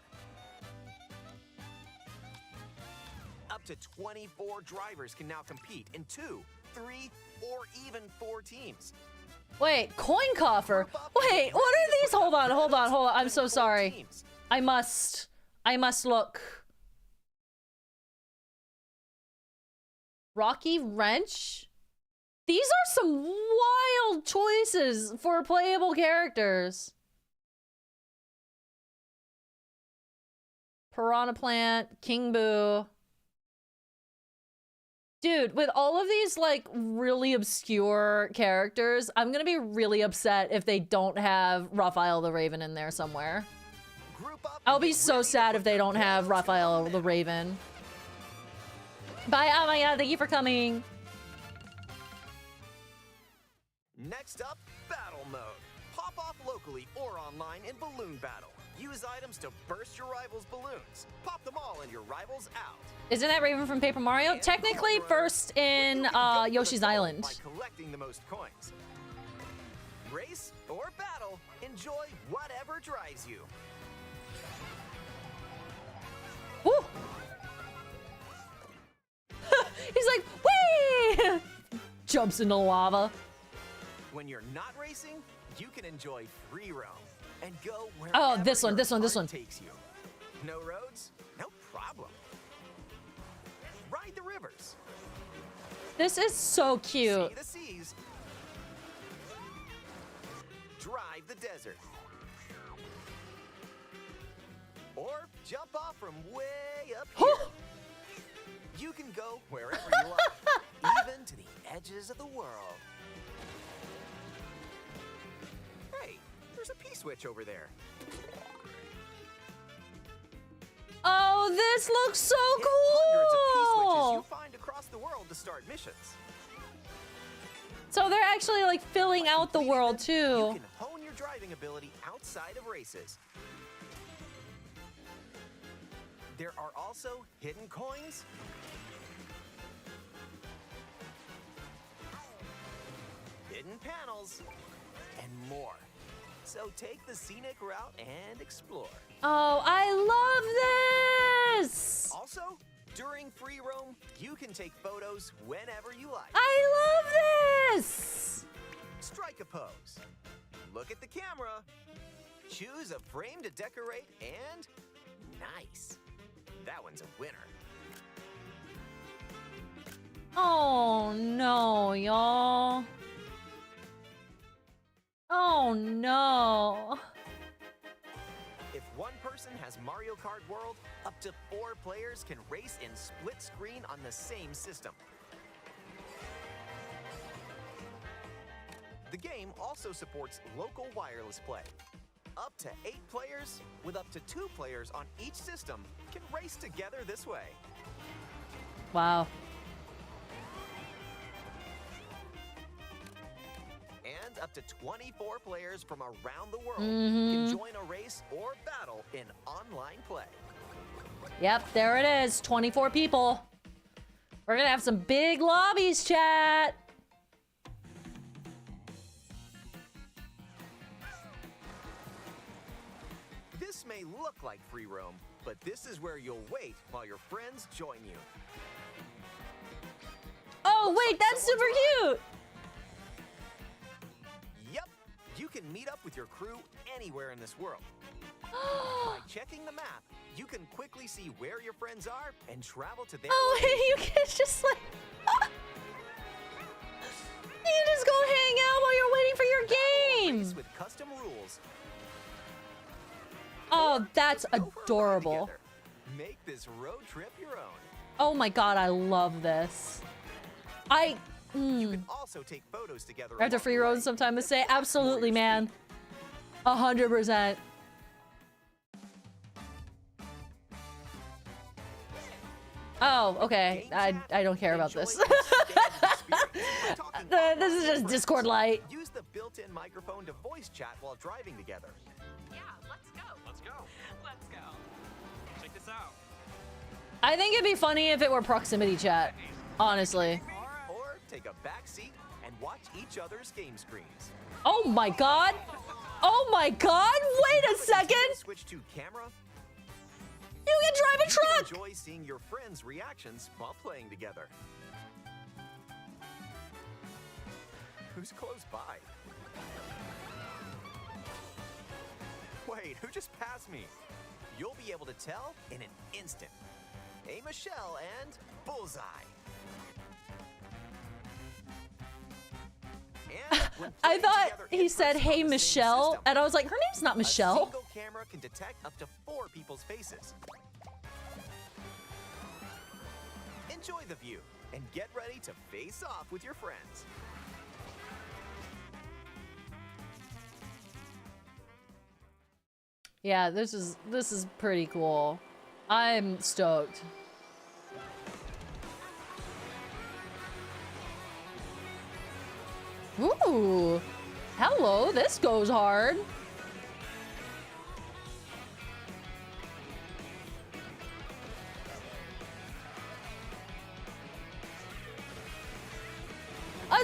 Up to 24 drivers can now compete in 2, 3, or even 4 teams. Wait, coin coffer. Wait, what are these? Hold on, hold on, hold on. I'm so sorry. Teams. I must look. Rocky Wrench? These are some wild choices for playable characters. Piranha Plant, King Boo. Dude, with all of these like really obscure characters, I'm gonna be really upset if they don't have Raphael the Raven in there somewhere. Group up I'll and be get so ready to sad put if they the don't have pedal to Raphael the the metal. Raven. Bye, oh my god, thank you for coming. Next up, Battle Mode. Pop off locally or online in Balloon Battle. Use items to burst your rivals' balloons. Pop them all and your rivals out. Isn't that Raven from Paper Mario? And Technically Coin Runner, first in where you can go for the Yoshi's gold Island. By collecting the most coins. Race or battle, enjoy whatever drives you. Woo! He's like, whee! Jumps into lava. When you're not racing, you can enjoy free roam and go where this one. takes you. No roads? No problem. Ride the rivers. This is so cute. See the seas. Drive the desert. Or jump off from way up here. You can go wherever you like, even to the edges of the world. Hey, there's a P-switch over there. Oh, this looks so Hit hundreds of P-switches cool! you find across the world to start missions. So they're actually like filling out the world You too. can hone your driving ability outside of races. There are also hidden coins, hidden panels, and more. So take the scenic route and explore. Oh, I love this! Also, during free roam, you can take photos whenever you like. I love this! Strike a pose. Look at the camera. Choose a frame to decorate and nice. That one's a winner. Oh no, y'all. Oh no. If one person has Mario Kart World, up to 4 players can race in split screen on the same system. The game also supports local wireless play. Up to 8 players, with up to 2 players on each system, can race together this way. Wow. And up to 24 players from around the world can join a race or battle in online play. Yep, there it is. 24 people. We're gonna have some big lobbies, chat. This may look like free roam, but this is where you'll wait while your friends join you. Oh, wait, that's super cute. Yep, you can meet up with your crew anywhere in this world. By checking the map, you can quickly see where your friends are and travel to their Oh, location. you can just like... you can just go hang out while you're waiting for your game. Race with custom rules. Oh, that's Just go for a ride adorable. together. Make this road trip your own. Oh my god, I love this. You can also take photos together. After along free the roam way. sometime to say, absolutely, man. 100%. Oh, okay. I don't care about this. This is just Discord Lite. Use the built-in microphone to voice chat while driving together. Yeah, let's go. Let's go. Let's go. Check this out. I think it'd be funny if it were proximity chat. Honestly. Or take a back seat and watch each other's game screens. Oh my god. Oh my god. Wait a second. Switch to camera. You can drive a You can truck. enjoy seeing your friends' reactions while playing together. Who's close by? Wait, who just passed me? You'll be able to tell in an instant. Aim a shell and bullseye. And when I playing thought together in he said, person hey, on the same Michelle. system, And I was like, her name's not a Michelle. single camera can detect up to 4 people's faces. Enjoy the view and get ready to face off with your friends. Yeah, this is pretty cool. I'm stoked. Ooh. Hello, this goes hard.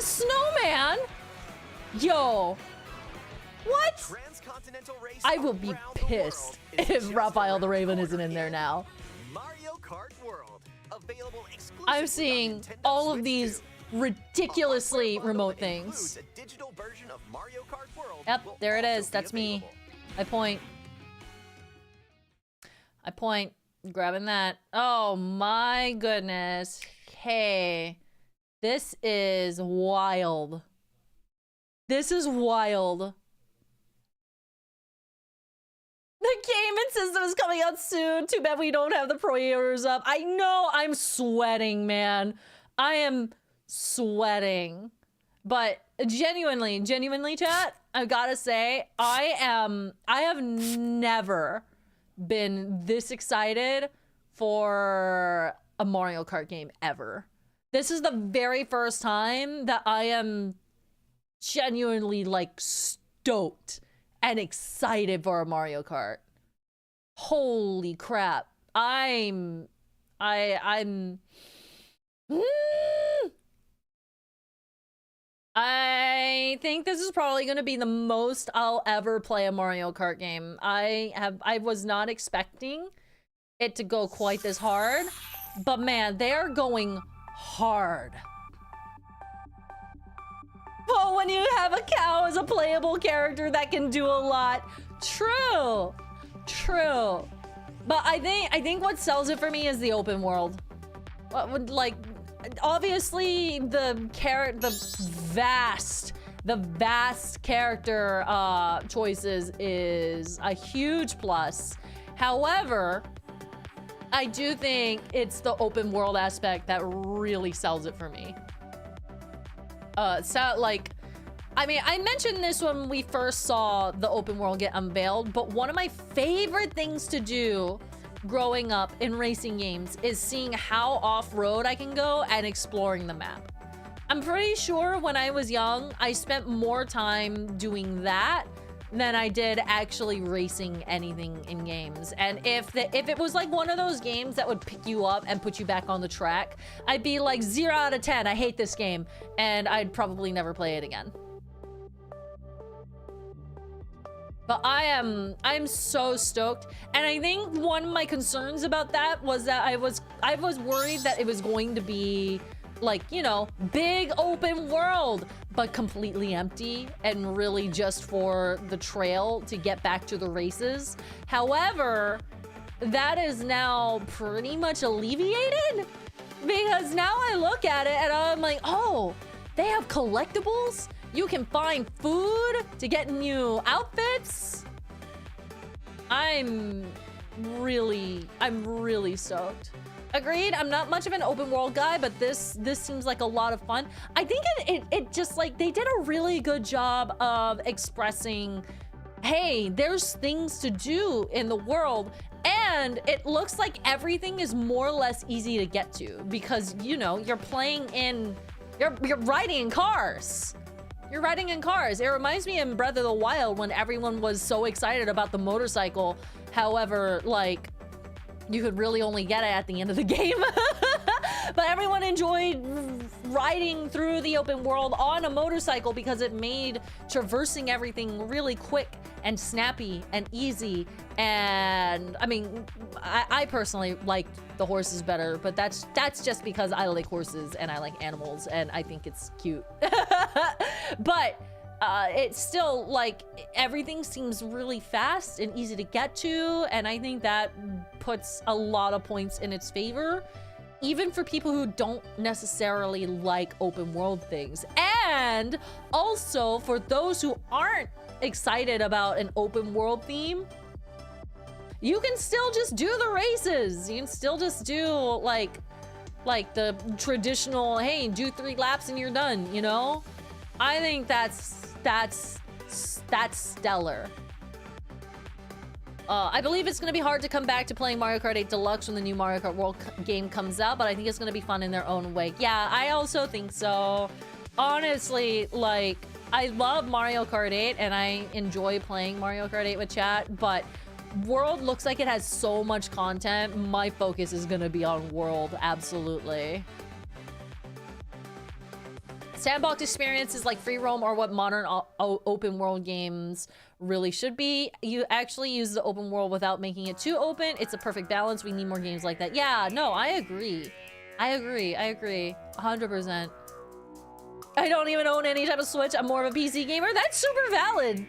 a snowman? Yo. What? Transcontinental race I will be around the pissed world is if just Raphael the around Raven the isn't in corner there now. Mario Kart World, available exclusively I'm on seeing Nintendo all of Switch these 2. ridiculously A hardware remote bundle that includes things. a digital version of Mario Kart World Yep, will there it also is. be That's me. available. I point. I point. Grabbing that. Oh my goodness. Okay. This is wild. This is wild. The gaming system is coming out soon. Too bad we don't have the pre-orders up. I know, I'm sweating, man. I am sweating. But genuinely, chat, I've gotta say, I have never been this excited for a Mario Kart game ever. This is the very first time that I am genuinely like stoked and excited for a Mario Kart. Holy crap. I think this is probably going to be the most I'll ever play a Mario Kart game. I was not expecting it to go quite this hard, but man, they are going hard. Well, when you have a cow as a playable character, that can do a lot. True. True. But I think what sells it for me is the open world. Like, obviously the vast character choices is a huge plus. However, I do think it's the open world aspect that really sells it for me. So like, I mean, I mentioned this when we first saw the open world get unveiled, but one of my favorite things to do growing up in racing games is seeing how off-road I can go and exploring the map. I'm pretty sure when I was young, I spent more time doing that than I did actually racing anything in games. And if it was like one of those games that would pick you up and put you back on the track, I'd be like 0 out of 10, I hate this game, and I'd probably never play it again. But I'm so stoked. And I think one of my concerns about that was that I was worried that it was going to be like, you know, big open world, but completely empty and really just for the trail to get back to the races. However, that is now pretty much alleviated because now I look at it and I'm like, oh, they have collectibles? You can find food to get new outfits? I'm really stoked. Agreed, I'm not much of an open world guy, but this seems like a lot of fun. I think it just like, they did a really good job of expressing, hey, there's things to do in the world, and it looks like everything is more or less easy to get to because, you know, you're playing in, you're riding in cars. You're riding in cars. It reminds me in Breath of the Wild when everyone was so excited about the motorcycle. However, like, you could really only get it at the end of the game. But everyone enjoyed riding through the open world on a motorcycle because it made traversing everything really quick and snappy and easy. And I mean, I personally like the horses better, but that's just because I like horses and I like animals and I think it's cute. But it's still like everything seems really fast and easy to get to, and I think that puts a lot of points in its favor, even for people who don't necessarily like open world things. And also for those who aren't excited about an open world theme, you can still just do the races. You can still just do like the traditional, hey, do 3 laps and you're done, you know? I think that's stellar. I believe it's gonna be hard to come back to playing Mario Kart 8 Deluxe when the new Mario Kart World game comes out, but I think it's gonna be fun in their own way. Yeah, I also think so. Honestly, like, I love Mario Kart 8 and I enjoy playing Mario Kart 8 with chat, but World looks like it has so much content. My focus is gonna be on World, absolutely. Sandbox experiences like free roam are what modern open world games really should be. You actually use the open world without making it too open. It's a perfect balance. We need more games like that. Yeah, no, I agree. I agree. 100%. I don't even own any type of Switch. I'm more of a PC gamer. That's super valid.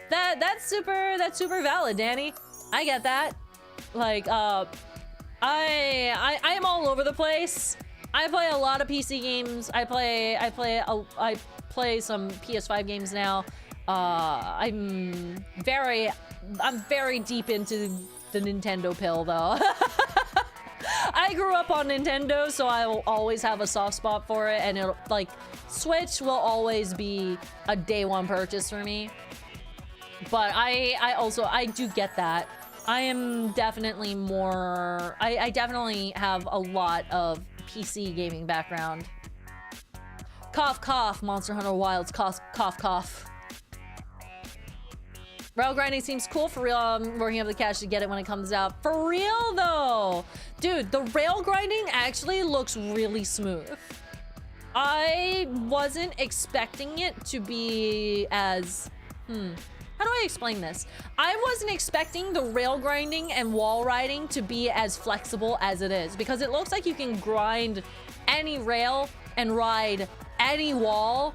That's super valid, Danny. I get that. Like, I am all over the place. I play a lot of PC games. I play some PS5 games now. I'm very deep into the Nintendo pill though. I grew up on Nintendo, so I will always have a soft spot for it, and it'll like Switch will always be a day one purchase for me. But I do get that. I am definitely more. I definitely have a lot of PC gaming background. Cough, cough. Monster Hunter Wilds. Cough, cough, cough. Rail grinding seems cool. For real, I'm working up the cash to get it when it comes out. For real, though. Dude, the rail grinding actually looks really smooth. I wasn't expecting it to be as... How do I explain this? I wasn't expecting the rail grinding and wall riding to be as flexible as it is, because it looks like you can grind any rail and ride any wall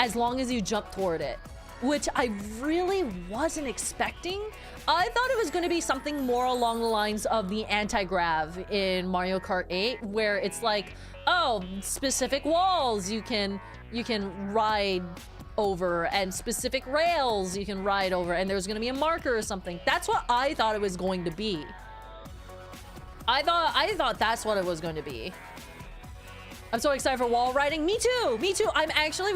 as long as you jump toward it, which I really wasn't expecting. I thought it was going to be something more along the lines of the anti-grav in Mario Kart 8, where it's like, oh, specific walls you can ride over, and specific rails you can ride over, and there's gonna be a marker or something. That's what I thought it was going to be. I thought that's what it was going to be. I'm so excited for wall riding. Me too. I'm actually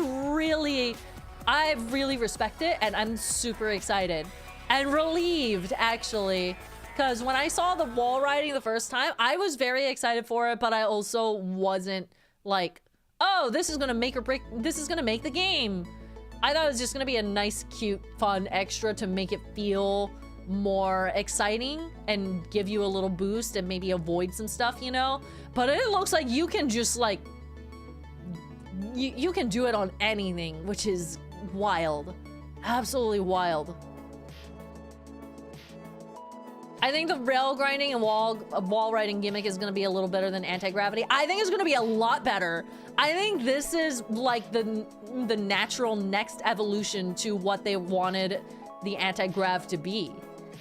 I really respect it, and I'm super excited and relieved actually, because when I saw the wall riding the first time, I was very excited for it, but I also wasn't like, oh, this is gonna make or break, this is gonna make the game. I thought it was just gonna be a nice, cute, fun extra to make it feel more exciting and give you a little boost and maybe avoid some stuff, you know? But it looks like you can just like, you can do it on anything, which is wild. Absolutely wild. I think the rail grinding and wall riding gimmick is gonna be a little better than anti-gravity. I think it's gonna be a lot better. I think this is like the natural next evolution to what they wanted the anti-grav to be.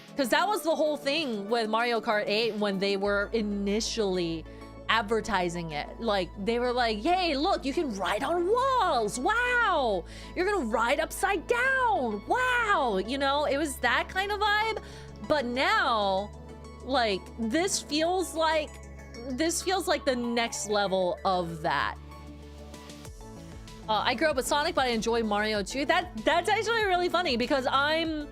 Because that was the whole thing with Mario Kart 8 when they were initially advertising it. Like, they were like, hey, look, you can ride on walls. Wow. You're gonna ride upside down. Wow. You know, it was that kind of vibe. But now, like, this feels like the next level of that. I grew up with Sonic, but I enjoy Mario too. That's actually really funny, because I'm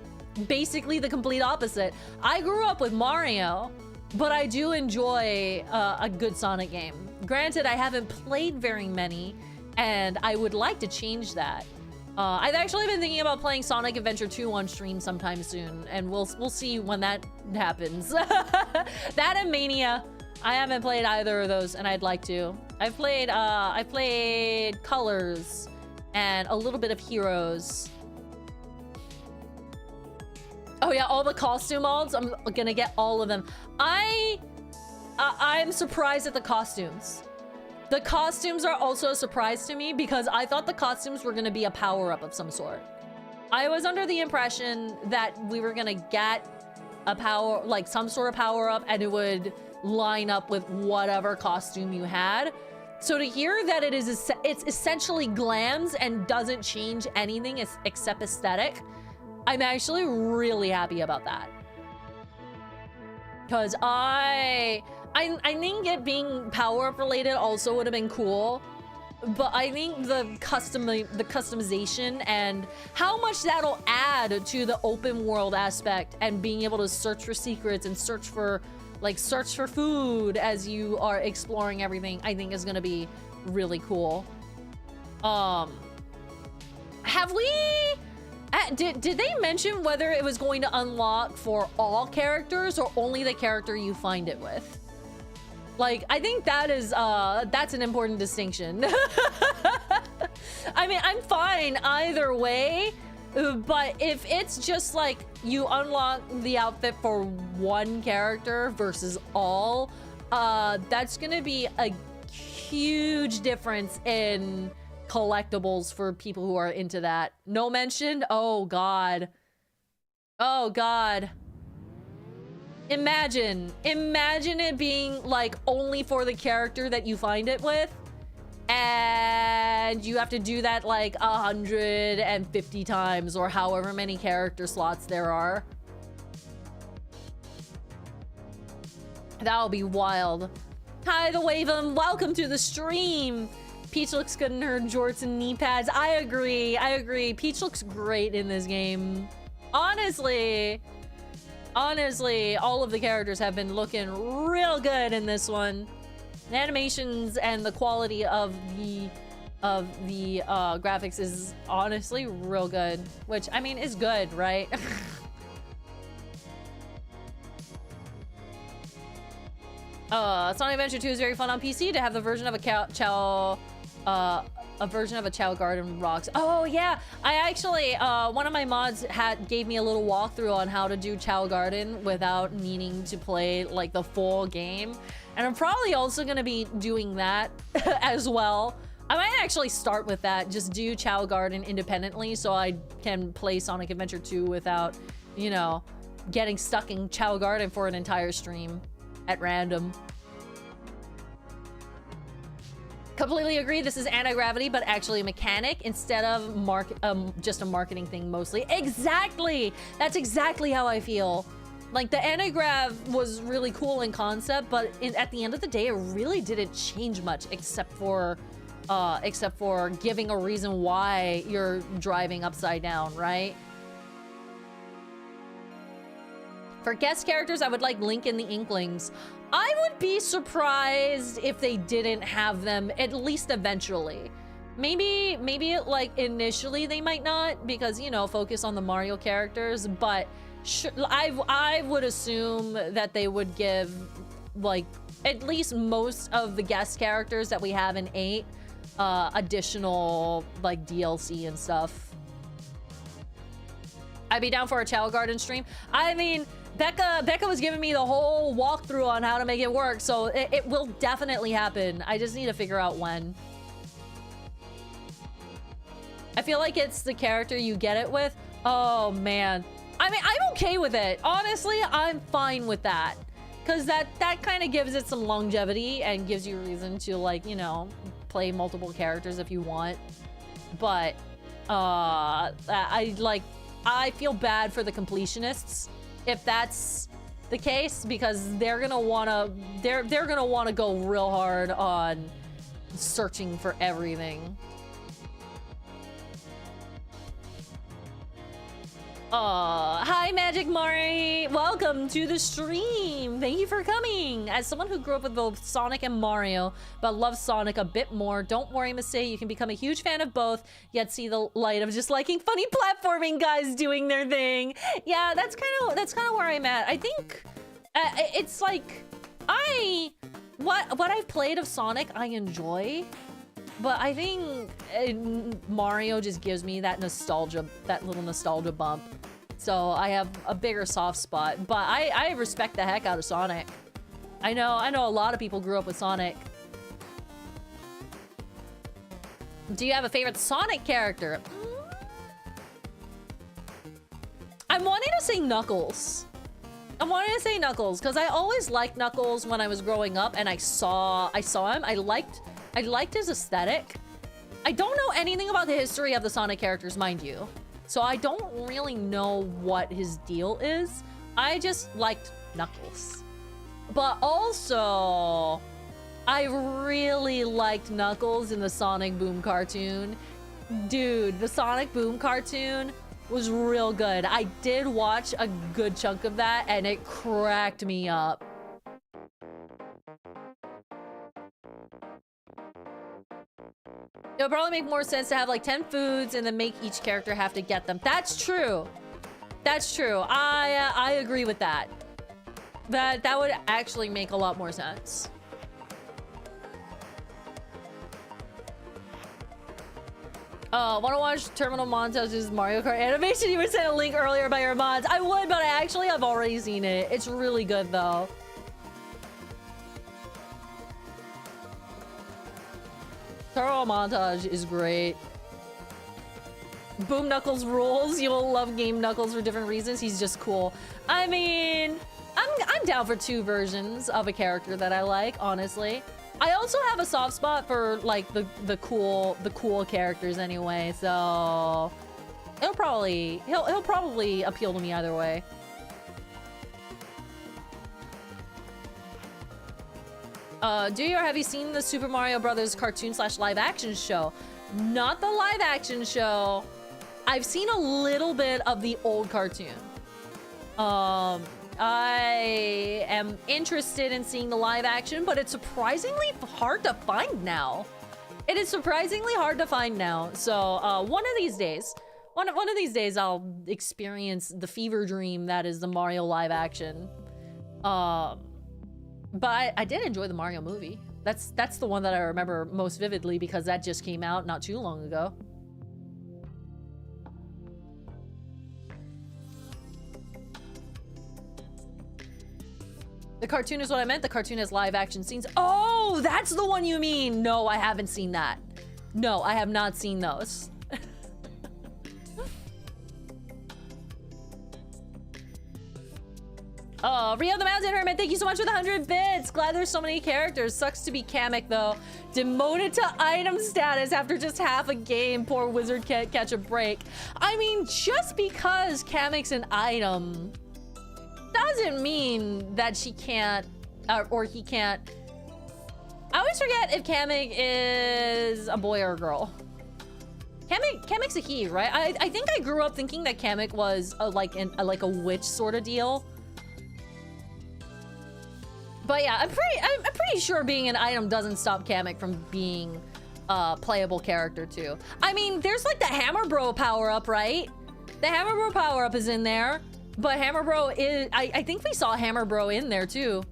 basically the complete opposite. I grew up with Mario, but I do enjoy a good Sonic game. Granted, I haven't played very many, and I would like to change that. I've actually been thinking about playing Sonic Adventure 2 on stream sometime soon, and we'll see when that happens. That and Mania. I haven't played either of those, and I'd like to. I've played Colors and a little bit of Heroes. Oh yeah, all the costume mods. I'm gonna get all of them. I'm surprised at the costumes. The costumes are also a surprise to me, because I thought the costumes were gonna be a power-up of some sort. I was under the impression that we were gonna get a some sort of power-up, and it would line up with whatever costume you had. So to hear that it's essentially glams and doesn't change anything except aesthetic, I'm actually really happy about that. Because I think it being power-up related also would have been cool, but I think the customization and how much that'll add to the open world aspect, and being able to search for secrets and search for food as you are exploring everything, I think is gonna be really cool. Did they mention whether it was going to unlock for all characters or only the character you find it with? Like, I think that is that's an important distinction. I mean, I'm fine either way, but if it's just like you unlock the outfit for one character versus all, that's gonna be a huge difference in collectibles for people who are into that. No mention? Oh god. Oh god. Imagine it being like only for the character that you find it with, and you have to do that like 150 times or however many character slots there are. That'll be wild. Hi, the Wavem. Welcome to the stream. Peach looks good in her jorts and knee pads. I agree. Peach looks great in this game. Honestly, all of the characters have been looking real good in this one. The animations and the quality of the graphics is honestly real good, which I mean is good, right? Sonic Adventure 2 is very fun on PC. To have the version of a Chow Garden rocks. Oh yeah, I actually one of my mods gave me a little walkthrough on how to do Chow Garden without needing to play like the full game, and I'm probably also gonna be doing that as well. I might actually start with that, just do Chow Garden independently so I can play Sonic Adventure 2 without, you know, getting stuck in Chow Garden for an entire stream at random. Completely agree, this is anti-gravity, but actually a mechanic instead of just a marketing thing mostly. Exactly! That's exactly how I feel. Like, the anti-grav was really cool in concept, but at the end of the day, it really didn't change much except for giving a reason why you're driving upside down, right? For guest characters, I would like Link and the Inklings. I would be surprised if they didn't have them, at least eventually. Maybe like initially they might not, because, you know, focus on the Mario characters, but I would assume that they would give, like, at least most of the guest characters that we have in 8 additional, like, DLC and stuff. I'd be down for a Chow Garden stream. I mean, Becca was giving me the whole walkthrough on how to make it work, so it will definitely happen. I just need to figure out when. I feel like it's the character you get it with. Oh, man. I mean, I'm okay with it. Honestly, I'm fine with that. Because that kind of gives it some longevity and gives you a reason to, like, you know, play multiple characters if you want. But, I feel bad for the completionists if that's the case, because they're gonna wanna go real hard on searching for everything. Hi Magic Mari, welcome to the stream. Thank you for coming. As someone who grew up with both Sonic and Mario, but loves Sonic a bit more, don't worry, Masae, you can become a huge fan of both, yet see the light of just liking funny platforming guys doing their thing. Yeah, that's kind of where I'm at. I think it's like what I've played of Sonic I enjoy, but I think Mario just gives me that nostalgia, that little nostalgia bump. So I have a bigger soft spot, but I respect the heck out of Sonic. I know a lot of people grew up with Sonic. Do you have a favorite Sonic character? I'm wanting to say Knuckles. I'm wanting to say Knuckles because I always liked Knuckles when I was growing up, and I saw him. I liked his aesthetic. I don't know anything about the history of the Sonic characters, mind you. So I don't really know what his deal is. I just liked Knuckles. But also, I really liked Knuckles in the Sonic Boom cartoon. Dude, the Sonic Boom cartoon was real good. I did watch a good chunk of that, and it cracked me up. It would probably make more sense to have like 10 foods and then make each character have to get them. That's true. That's true. I agree with that. That would actually make a lot more sense. Want to watch terminal montages Mario Kart animation? You were sent a link earlier by your mods. I would, but I've already seen it. It's really good though. Terminal montage is great. Boom Knuckles rules. You'll love Game Knuckles for different reasons. He's just cool. I mean, I'm down for 2 versions of a character that I like, honestly. I also have a soft spot for like the cool characters anyway, so he'll probably appeal to me either way. Have you seen the Super Mario Brothers cartoon / live action show? Not the live action show. I've seen a little bit of the old cartoon. I am interested in seeing the live action, but it's surprisingly hard to find now. It is surprisingly hard to find now. So one of these days, I'll experience the fever dream that is the Mario live action. But I did enjoy the Mario movie. That's the one that I remember most vividly because that just came out not too long ago. The cartoon is what I meant. The cartoon has live action scenes. Oh, that's the one you mean. No, I haven't seen that. No, I have not seen those. Oh, Rio the Mountain Hermit, thank you so much for the 100 bits. Glad there's so many characters. Sucks to be Kamek, though. Demoted to item status after just half a game. Poor wizard can't catch a break. I mean, just because Kamek's an item doesn't mean that she can't, or he can't. I always forget if Kamek is a boy or a girl. Kamek's a he, right? I think I grew up thinking that Kamek was like a witch sort of deal. But yeah, I'm pretty sure being an item doesn't stop Kamek from being a playable character too. I mean, there's like the Hammer Bro power-up, right? The Hammer Bro power-up is in there, but Hammer Bro is, I think we saw Hammer Bro in there too.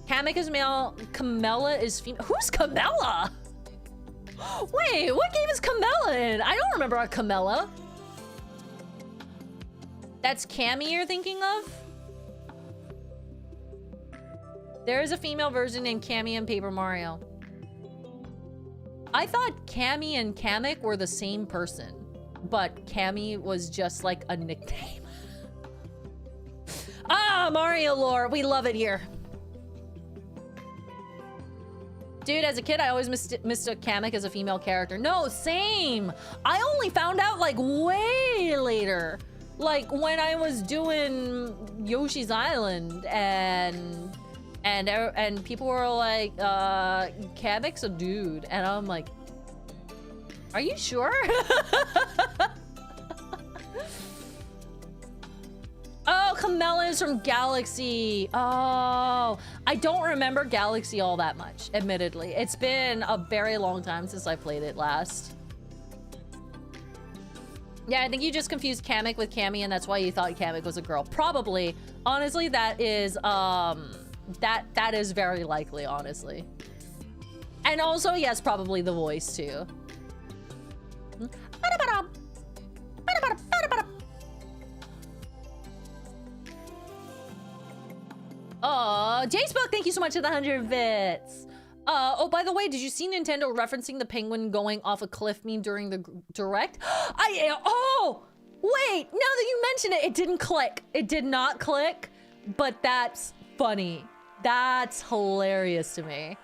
Kamek is male, Camella is female. Who's Camella? Wait, what game is Camella in? I don't remember a Camella. That's Cammy you're thinking of? There is a female version named Cammy in Paper Mario. I thought Cammy and Kamek were the same person, but Cammy was just like a nickname. Ah, Mario lore, we love it here. Dude, as a kid, I always mistook Kamek as a female character. No, same. I only found out like way later. Like when I was doing Yoshi's Island and people were like, Kamek's a dude. And I'm like, are you sure? Oh, Camella is from Galaxy. Oh, I don't remember Galaxy all that much, admittedly. It's been a very long time since I played it last. Yeah, I think you just confused Kamek with Cammy, and that's why you thought Kamek was a girl. Probably. Honestly, that is, that is very likely, honestly. And also, yes, probably the voice, too. Oh, J-Spook, thank you so much for the 100 bits. Oh, by the way, did you see Nintendo referencing the penguin going off a cliff meme during the Direct? Oh, wait, now that you mention it, it didn't click. It did not click, but that's funny. That's hilarious to me.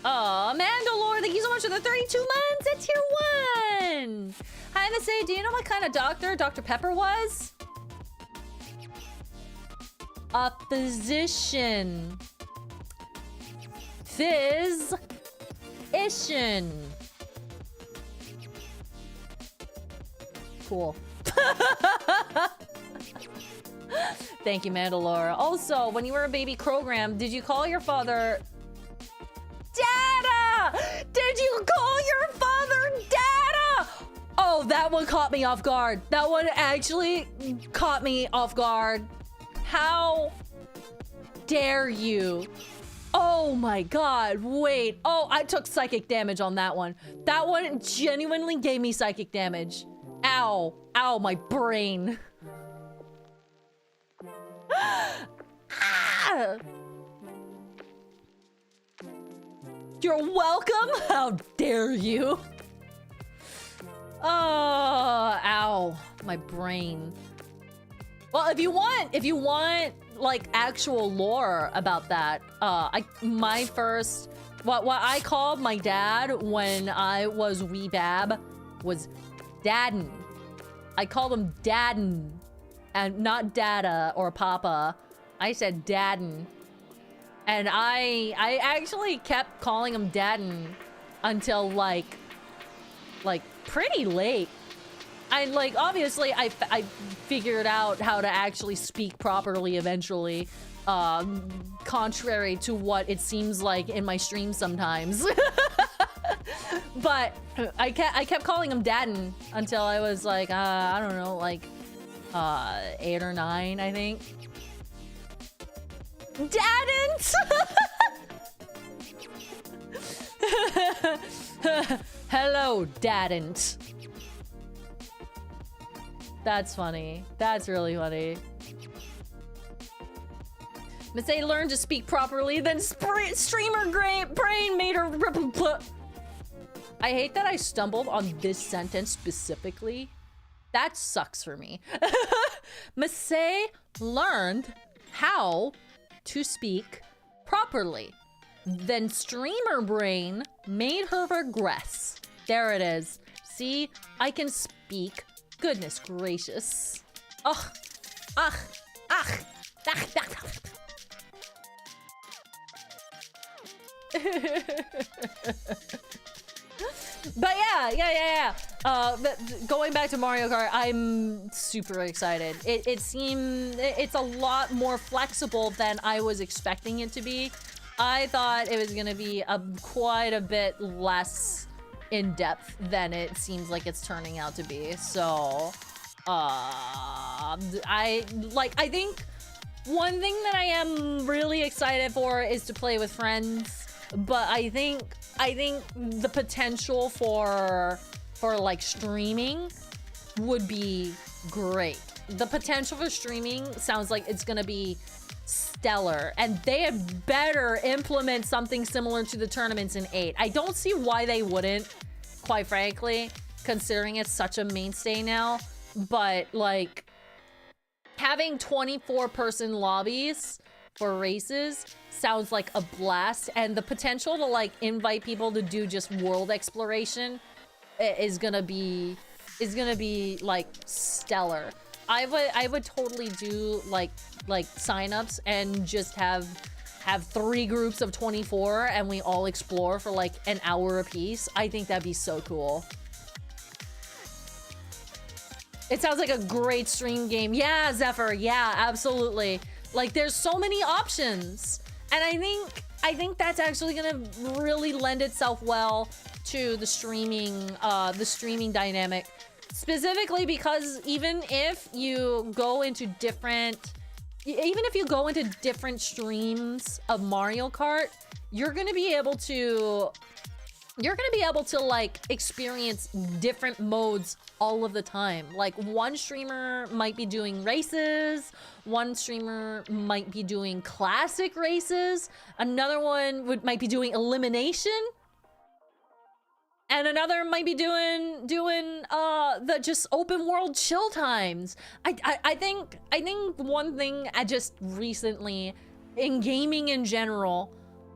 Oh, Mandalore, thank you so much for the 32 months. It's tier 1. Hi, Masae, do you know what kind of doctor Dr. Pepper was? A physician. Physician. Cool. Thank you, Mandalore. Also, when you were a baby Krogram, did you call your father Dada? Did you call your father Dada? Oh, that one caught me off guard. That one actually caught me off guard. How dare you? Oh my god, wait. Oh, I took psychic damage on that one. That one genuinely gave me psychic damage. Ow. Ow, my brain. Ah! You're welcome? How dare you? Oh, ow, my brain. Well, if you want like actual lore about that, my first, what I called my dad when I was wee bab was Dadden. I called him Dadden, and not Dada or Papa. I said Dadden, and I actually kept calling him Dadden until like pretty late. Obviously I figured out how to actually speak properly eventually, contrary to what it seems like in my stream sometimes. But I kept calling him Dadden until I was like, I don't know, like 8 or 9, I think. Daddent! Hello, Daddent. That's funny. That's really funny. Masae learned to speak properly, then streamer brain made her I hate that I stumbled on this sentence specifically. That sucks for me. Masae learned how to speak properly. Then streamer brain made her regress. There it is. See, I can speak. Goodness gracious. Ugh. Ugh. Ugh. Ugh. But yeah. Going back to Mario Kart, I'm super excited. It's a lot more flexible than I was expecting it to be. I thought it was gonna be quite a bit less in depth than it seems like it's turning out to be. So, I think one thing that I am really excited for is to play with friends. But I think the potential for like streaming would be great. The potential for streaming sounds like it's gonna be stellar, and they had better implement something similar to the tournaments in 8. I don't see why they wouldn't, quite frankly, considering it's such a mainstay now. But like having 24-person lobbies for races sounds like a blast, and the potential to like invite people to do just world exploration is gonna be like stellar. I would totally do like signups and just have 3 groups of 24 and we all explore for like an hour apiece. I think that'd be so cool. It sounds like a great stream game. Yeah, Zephyr. Yeah, absolutely. Like there's so many options, and I think that's actually gonna really lend itself well to the streaming dynamic, specifically because even if you go into different streams of Mario Kart, you're gonna be able to like experience different modes all of the time. Like one streamer might be doing races, one streamer might be doing classic races, another one might be doing elimination, and another might be doing the just open world chill times. I think one thing I just recently in gaming in general,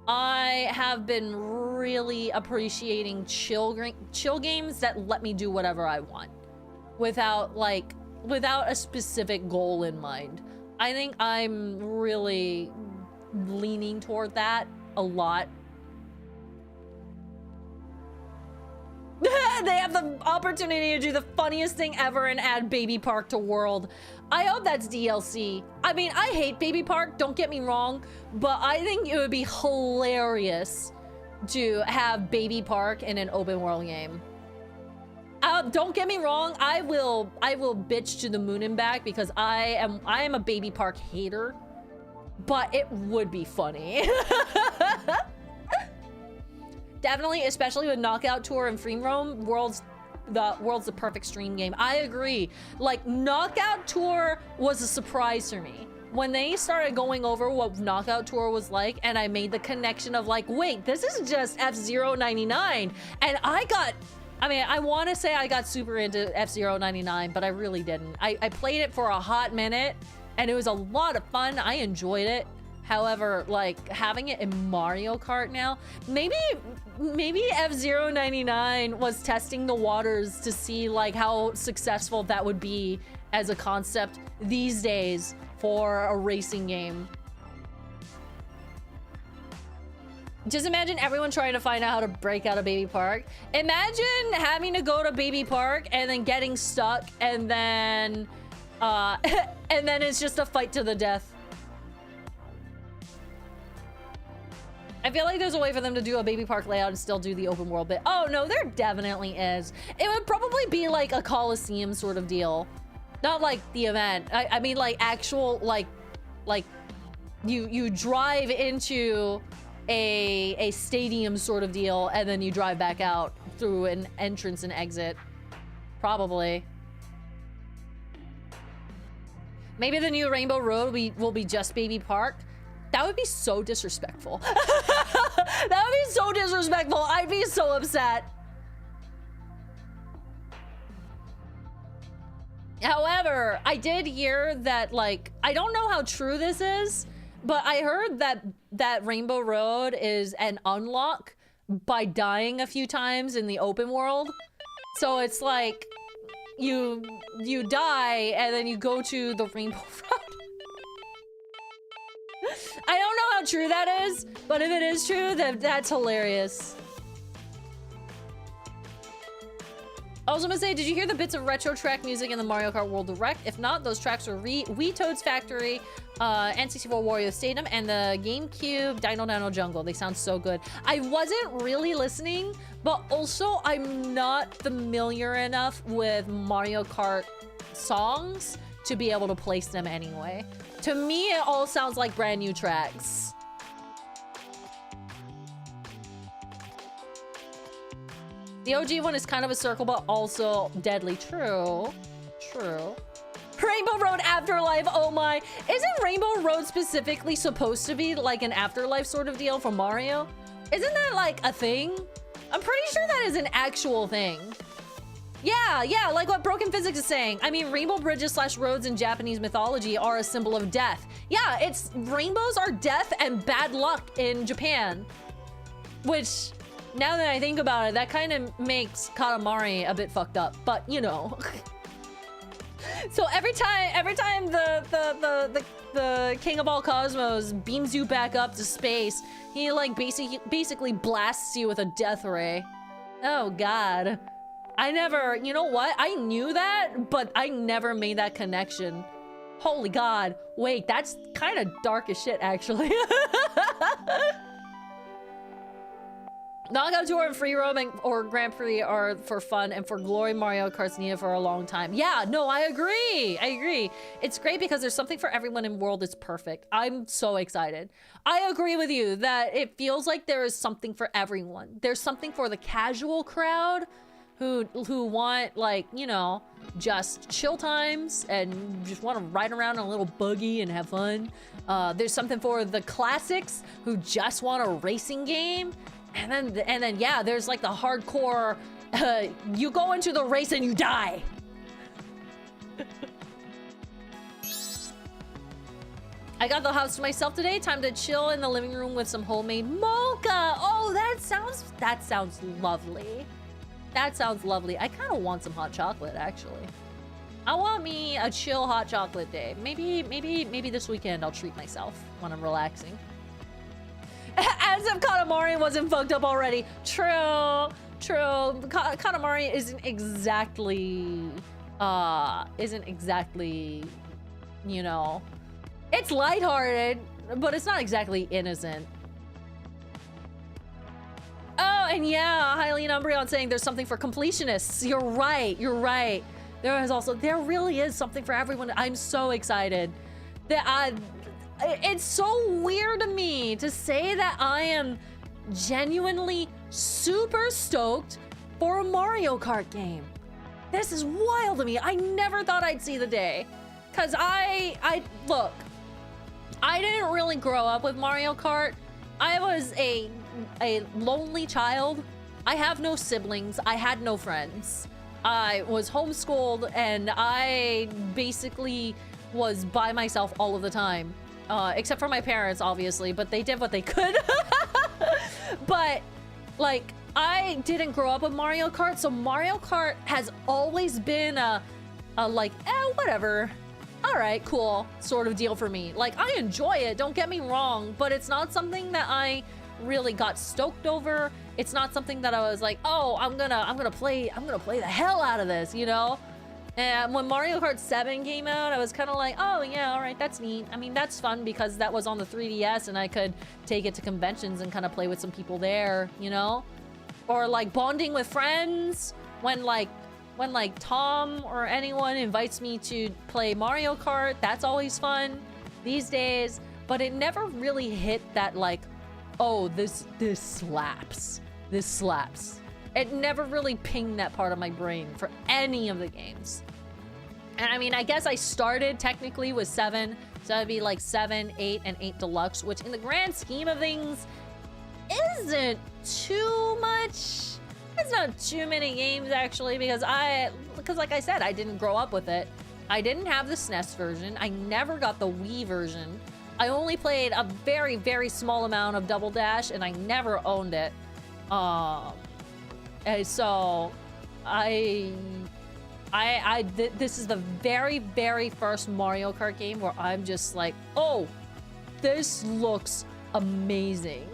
I have been really appreciating chill games that let me do whatever I want without a specific goal in mind. I think I'm really leaning toward that a lot. They have the opportunity to do the funniest thing ever and add Baby Park to World. I hope that's DLC. I mean, I hate Baby Park, don't get me wrong, but I think it would be hilarious to have Baby Park in an open world game. Don't get me wrong, I will bitch to the moon and back because I am a Baby Park hater. but it would be funny. Definitely, especially with Knockout Tour and Free Roam, World's the perfect stream game. I agree. Like, Knockout Tour was a surprise for me. When they started going over what Knockout Tour was like, and I made the connection of like, wait, this is just F-Zero 99. And I want to say I got super into F-Zero 99, but I really didn't. I played it for a hot minute, and it was a lot of fun. I enjoyed it. However, like, having it in Mario Kart now, maybe F-Zero 99 was testing the waters to see like how successful that would be as a concept these days for a racing game. Just imagine everyone trying to find out how to break out of Baby Park. Imagine having to go to Baby Park and then getting stuck, and then and then it's just a fight to the death. I feel like there's a way for them to do a Baby Park layout and still do the open world bit. Oh no, there definitely is. It would probably be like a Coliseum sort of deal. Not like the event. I mean like actual like you drive into a stadium sort of deal, and then you drive back out through an entrance and exit. Probably. Maybe the new Rainbow Road will be just Baby Park. That would be so disrespectful. That would be so disrespectful. I'd be so upset. However, I did hear that, like, I don't know how true this is, but I heard that Rainbow Road is an unlock by dying a few times in the open world. So it's like you die and then you go to the Rainbow Road. I don't know how true that is, but if it is true, that's hilarious. I was gonna say, did you hear the bits of retro track music in the Mario Kart World Direct? If not, those tracks were Wii Toad's Factory, N64 Wario Stadium, and the GameCube Dino Jungle. They sound so good. I wasn't really listening, but also I'm not familiar enough with Mario Kart songs to be able to place them anyway. To me, it all sounds like brand new tracks. The OG one is kind of a circle, but also deadly. True. True. Rainbow Road Afterlife, oh my. Isn't Rainbow Road specifically supposed to be like an afterlife sort of deal for Mario? Isn't that like a thing? I'm pretty sure that is an actual thing. Yeah, like what Broken Physics is saying. I mean, rainbow bridges / roads in Japanese mythology are a symbol of death. Yeah, it's rainbows are death and bad luck in Japan. Which, now that I think about it, that kind of makes Katamari a bit fucked up, but you know. So every time the King of All Cosmos beams you back up to space, he like basically blasts you with a death ray. Oh God. you know what? I knew that, but I never made that connection. Holy God. Wait, that's kind of dark as shit, actually. Knockout Tour and Free Roam or Grand Prix are for fun, and for glory, Mario Kart's needed for a long time. Yeah, no, I agree. It's great because there's something for everyone in World that's perfect. I'm so excited. I agree with you that it feels like there is something for everyone. There's something for the casual crowd who want, like, you know, just chill times and just want to ride around in a little buggy and have fun. There's something for the classics who just want a racing game. And then yeah, there's like the hardcore, you go into the race and you die. I got the house to myself today. Time to chill in the living room with some homemade mocha. Oh, that sounds lovely. That sounds lovely. I kind of want some hot chocolate, actually. I want me a chill hot chocolate day. Maybe this weekend I'll treat myself when I'm relaxing. As if Katamari wasn't fucked up already. True. Katamari isn't exactly, you know, it's lighthearted, but it's not exactly innocent. Oh, and yeah, Hylian Umbreon saying there's something for completionists. You're right. There really is something for everyone. I'm so excited. it's so weird to me to say that I am genuinely super stoked for a Mario Kart game. This is wild to me. I never thought I'd see the day. Cause look, I didn't really grow up with Mario Kart. I was a lonely child. I have no siblings. I had no friends. I was homeschooled and I basically was by myself all of the time. Except for my parents, obviously, but they did what they could. But like, I didn't grow up with Mario Kart, so Mario Kart has always been a like, whatever. All right, cool, sort of deal for me. Like, I enjoy it, don't get me wrong, but it's not something that I really got stoked over. It's not something that I was like, oh, I'm gonna play the hell out of this, you know? And when Mario Kart 7 came out, I was kind of like, oh yeah, all right, that's neat. I mean, that's fun because that was on the 3DS and I could take it to conventions and kind of play with some people there, you know? Or like bonding with friends when like Tom or anyone invites me to play Mario Kart, that's always fun these days. But it never really hit that like, oh, this slaps. This slaps. It never really pinged that part of my brain for any of the games. And I mean, I guess I started technically with 7, so that'd be like 7, 8, and 8 Deluxe, which in the grand scheme of things isn't too much. It's not too many games actually, because like I said, I didn't grow up with it. I didn't have the SNES version. I never got the Wii version. I only played a very, very small amount of Double Dash, and I never owned it. And so this is the very, very first Mario Kart game where I'm just like, oh, this looks amazing.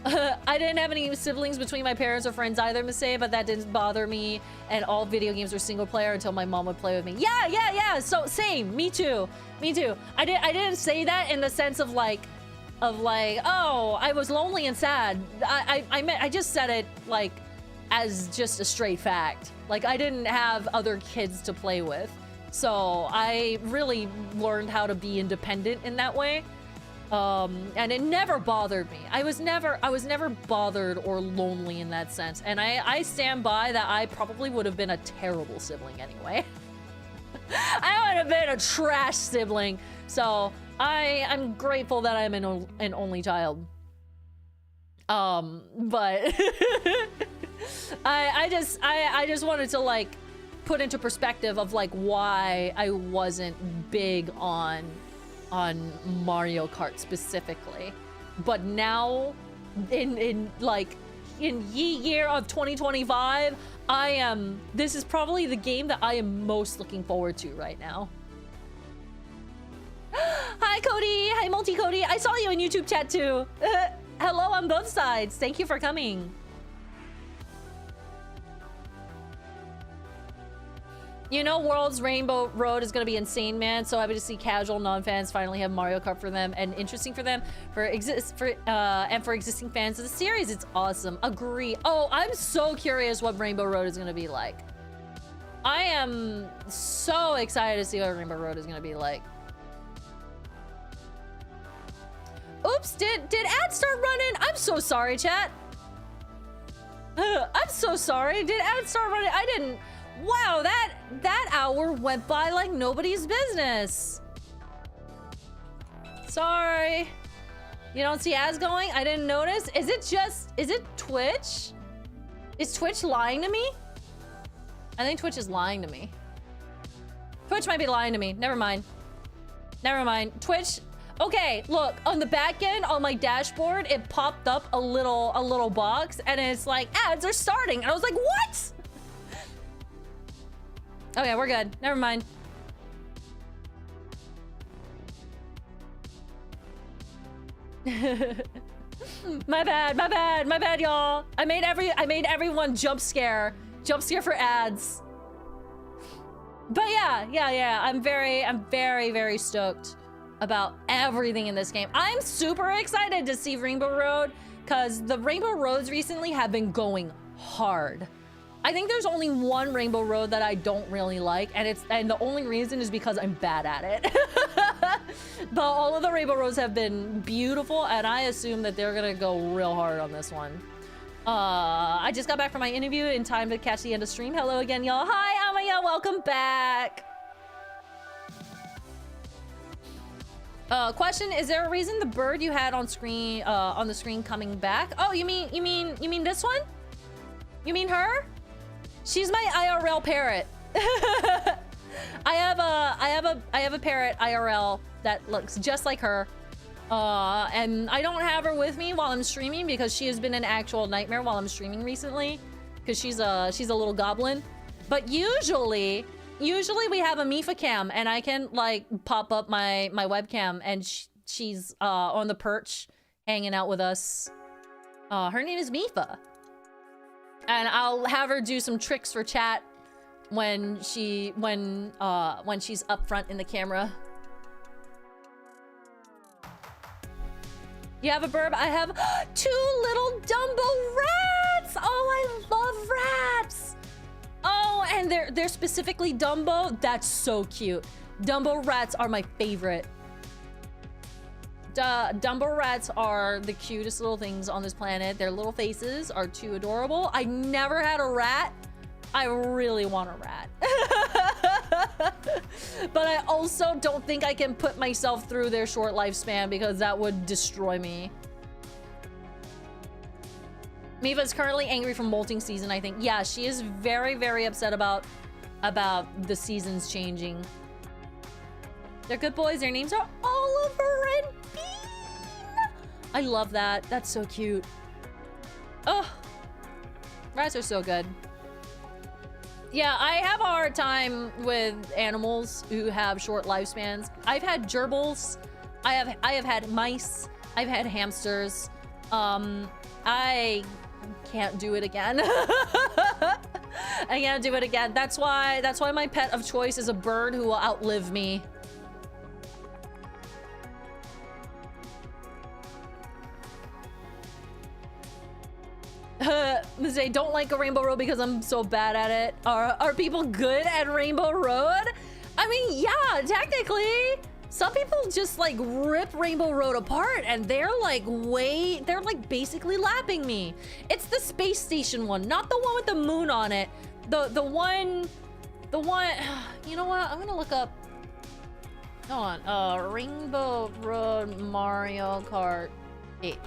I didn't have any siblings between my parents or friends either, Masae, but that didn't bother me. And all video games were single player until my mom would play with me. Yeah. So same. Me too. I didn't say that in the sense of like, oh, I was lonely and sad. I just said it like as just a straight fact. Like I didn't have other kids to play with, so I really learned how to be independent in that way. And it never bothered me. I was never bothered or lonely in that sense. And I stand by that. I probably would have been a terrible sibling anyway. I would have been a trash sibling. So I'm grateful that I'm an only child. But I just wanted to like put into perspective of like why I wasn't big on Mario Kart specifically. But now in year of 2025, this is probably the game that I am most looking forward to right now. Hi Cody, hi Multi Cody. I saw you in YouTube chat too. Hello on both sides. Thank you for coming. You know, World's Rainbow Road is gonna be insane, man. So happy to see casual non-fans finally have Mario Kart for them and interesting for them for existing fans of the series. It's awesome. Agree. Oh, I'm so curious what Rainbow Road is gonna be like. I am so excited to see what Rainbow Road is gonna be like. Oops, did ads start running? I'm so sorry, chat. I'm so sorry. Did ads start running? I didn't. Wow, that hour went by like nobody's business. Sorry. You don't see ads going? I didn't notice. Is it Twitch? Is Twitch lying to me? I think Twitch is lying to me. Twitch might be lying to me. Never mind. Twitch. Okay, look, on the back end, on my dashboard, it popped up a little box, and it's like, ads are starting. And I was like, what? Okay, we're good. Never mind. My bad, y'all. I made everyone jump scare for ads. But yeah. I'm very, very stoked about everything in this game. I'm super excited to see Rainbow Road because the Rainbow Roads recently have been going hard. I think there's only one Rainbow Road that I don't really like, and the only reason is because I'm bad at it. But all of the Rainbow Roads have been beautiful, and I assume that they're gonna go real hard on this one. I just got back from my interview in time to catch the end of stream. Hello again, y'all. Hi, Amaya, welcome back. Question: is there a reason the bird you had on screen, on the screen coming back? Oh, you mean this one? You mean her? She's my IRL parrot. I have a parrot IRL that looks just like her. And I don't have her with me while I'm streaming because she has been an actual nightmare while I'm streaming recently. Because she's a little goblin. But usually we have a Mipha cam, and I can like pop up my webcam, and she's on the perch hanging out with us. Her name is Mipha. And I'll have her do some tricks for chat when she's up front in the camera. You have a burb? I have 2 little Dumbo rats! Oh, I love rats! Oh, and they're specifically Dumbo? That's so cute. Dumbo rats are my favorite. Dumbo rats are the cutest little things on this planet. Their little faces are too adorable. I never had a rat. I really want a rat. But I also don't think I can put myself through their short lifespan because that would destroy me. Mipha is currently angry from molting season, I think. Yeah, she is very, very upset about the seasons changing. They're good boys. Their names are Oliver and Bean. I love that. That's so cute. Oh, rats are so good. Yeah, I have a hard time with animals who have short lifespans. I've had gerbils. I have had mice. I've had hamsters. I can't do it again. I can't do it again. That's why my pet of choice is a bird who will outlive me. They don't like a Rainbow Road because I'm so bad at it. Are people good at Rainbow Road? I mean, yeah, technically. Some people just like rip Rainbow Road apart and they're like basically lapping me. It's the space station one, not the one with the moon on it. The one, you know what? I'm gonna look up, hold on, Rainbow Road Mario Kart 8.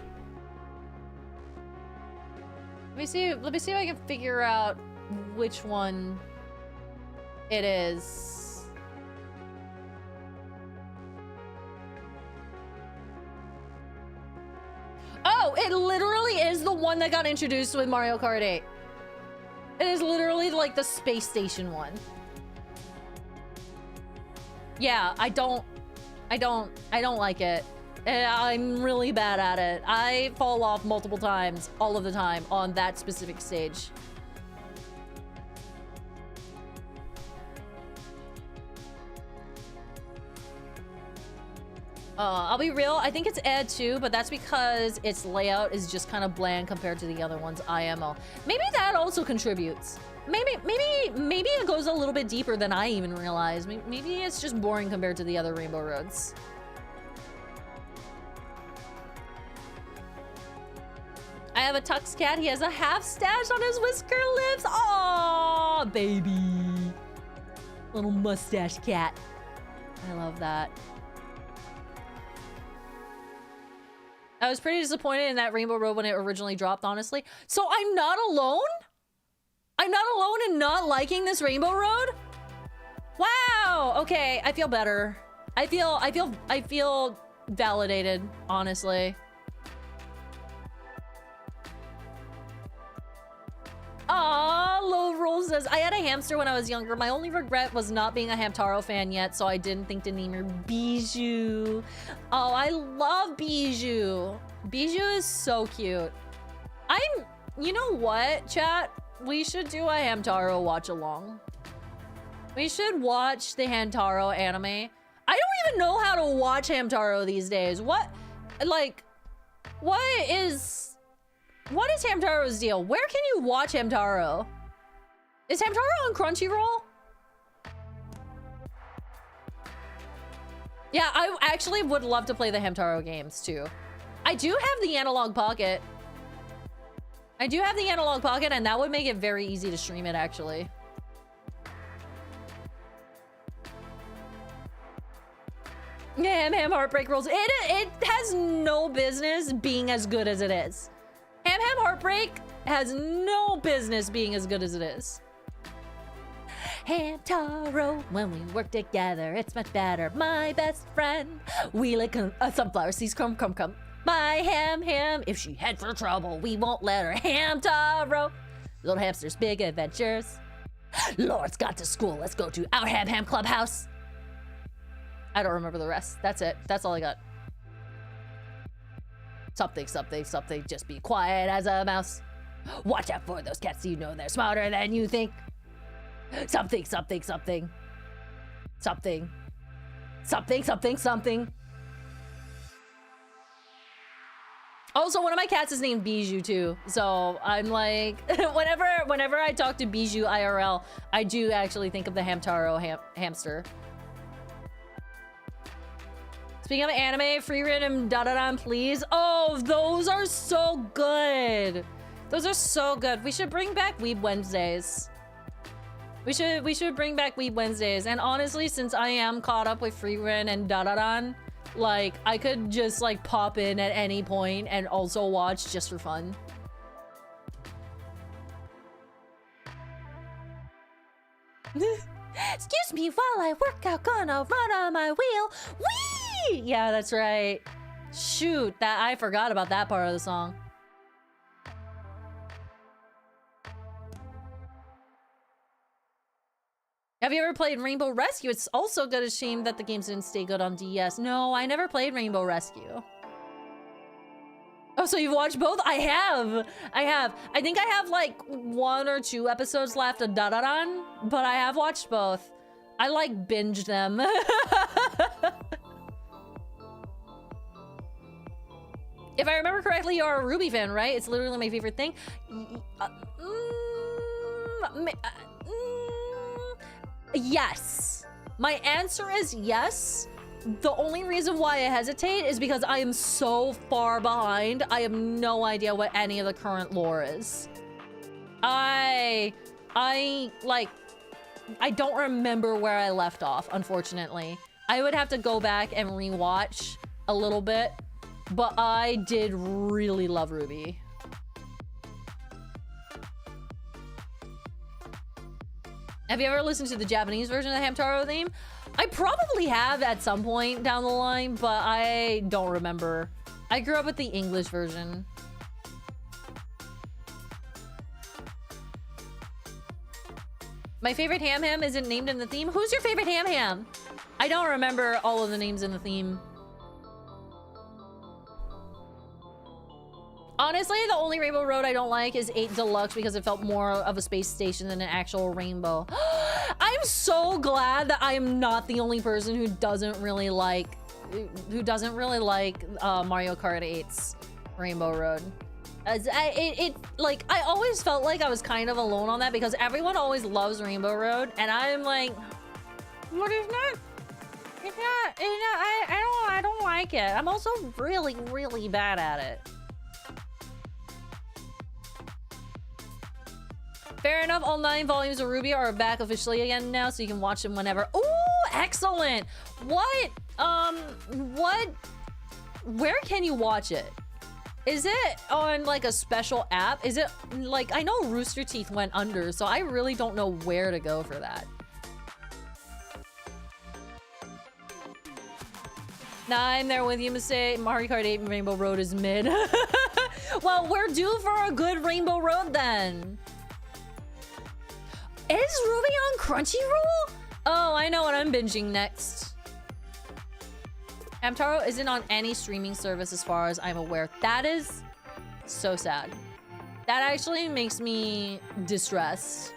Let me see if I can figure out which one it is. Oh, it literally is the one that got introduced with Mario Kart 8. It is literally like the space station one. Yeah, I don't like it. I'm really bad at it. I fall off multiple times, all of the time, on that specific stage. I'll be real, I think it's Ed too, but that's because its layout is just kind of bland compared to the other ones, IMO. Maybe that also contributes. Maybe it goes a little bit deeper than I even realized. Maybe it's just boring compared to the other Rainbow Roads. I have a Tux cat. He has a half stash on his whisker lips. Aww, baby. Little mustache cat. I love that. I was pretty disappointed in that Rainbow Road when it originally dropped, honestly. So I'm not alone? I'm not alone in not liking this Rainbow Road? Wow. Okay, I feel better. I feel validated, honestly. Aw, Low Roll says, I had a hamster when I was younger. My only regret was not being a Hamtaro fan yet, so I didn't think to name her Bijou. Oh, I love Bijou. Bijou is so cute. You know what, chat? We should do a Hamtaro watch along. We should watch the Hamtaro anime. I don't even know how to watch Hamtaro these days. What is Hamtaro's deal? Where can you watch Hamtaro? Is Hamtaro on Crunchyroll? Yeah, I actually would love to play the Hamtaro games too. I do have the Analog Pocket. I do have the Analog Pocket, and that would make it very easy to stream it, actually. Yeah, Ham Heartbreak Rules. It has no business being as good as it is. Ham Heartbreak has no business being as good as it is. Hamtaro, when we work together, it's much better. My best friend, we like sunflower seeds, crumb. My ham, if she head for trouble, we won't let her. Hamtaro, little hamsters, big adventures. Lord's got to school, let's go to our ham clubhouse. I don't remember the rest. That's it. That's all I got. Something, just be quiet as a mouse. Watch out for those cats, you know they're smarter than you think. Something. Also, one of my cats is named Bijou too. So I'm like, whenever I talk to Bijou IRL, I do actually think of the Hamtaro hamster. Speaking of anime, free random da-da-dan, please. Oh, those are so good. Those are so good. We should bring back Weeb Wednesdays. We should bring back Weeb Wednesdays. And honestly, since I am caught up with free run and da-da-dan, like, I could just, like, pop in at any point and also watch just for fun. Excuse me while I work out, gonna run on my wheel. Whee! Yeah, that's right. Shoot, I forgot about that part of the song. Have you ever played Rainbow Rescue? It's also good. A shame that the games didn't stay good on DS. No, I never played Rainbow Rescue. Oh, so you've watched both? I have. I think I have like 1 or 2 episodes left of Da-Da-Dan, but I have watched both. I like binged them. If I remember correctly, you're a Ruby fan, right? It's literally my favorite thing. Yes. My answer is yes. The only reason why I hesitate is because I am so far behind. I have no idea what any of the current lore is. I don't remember where I left off, unfortunately. I would have to go back and rewatch a little bit, but I did really love Ruby. Have you ever listened to the Japanese version of the Hamtaro theme? I probably have at some point down the line, but I don't remember. I grew up with the English version. My favorite ham isn't named in the theme. Who's your favorite ham? I don't remember all of the names in the theme. Honestly, the only Rainbow Road I don't like is 8 Deluxe because it felt more of a space station than an actual rainbow. I'm so glad that I am not the only person who doesn't really like Mario Kart 8's Rainbow Road. As I always felt like I was kind of alone on that because everyone always loves Rainbow Road, and I'm like, what is not? It's not. I don't like it. I'm also really, really bad at it. Fair enough, all 9 volumes of Ruby are back officially again now, so you can watch them whenever. Ooh, excellent! What? Where can you watch it? Is it on like a special app? Is it like, I know Rooster Teeth went under, so I really don't know where to go for that. Nah, I'm there with you, Masae. Mario Kart 8 and Rainbow Road is mid. Well, we're due for a good Rainbow Road then. Is Ruby on Crunchyroll? Oh, I know what I'm binging next. Hamtaro isn't on any streaming service as far as I'm aware. That is so sad. That actually makes me distressed.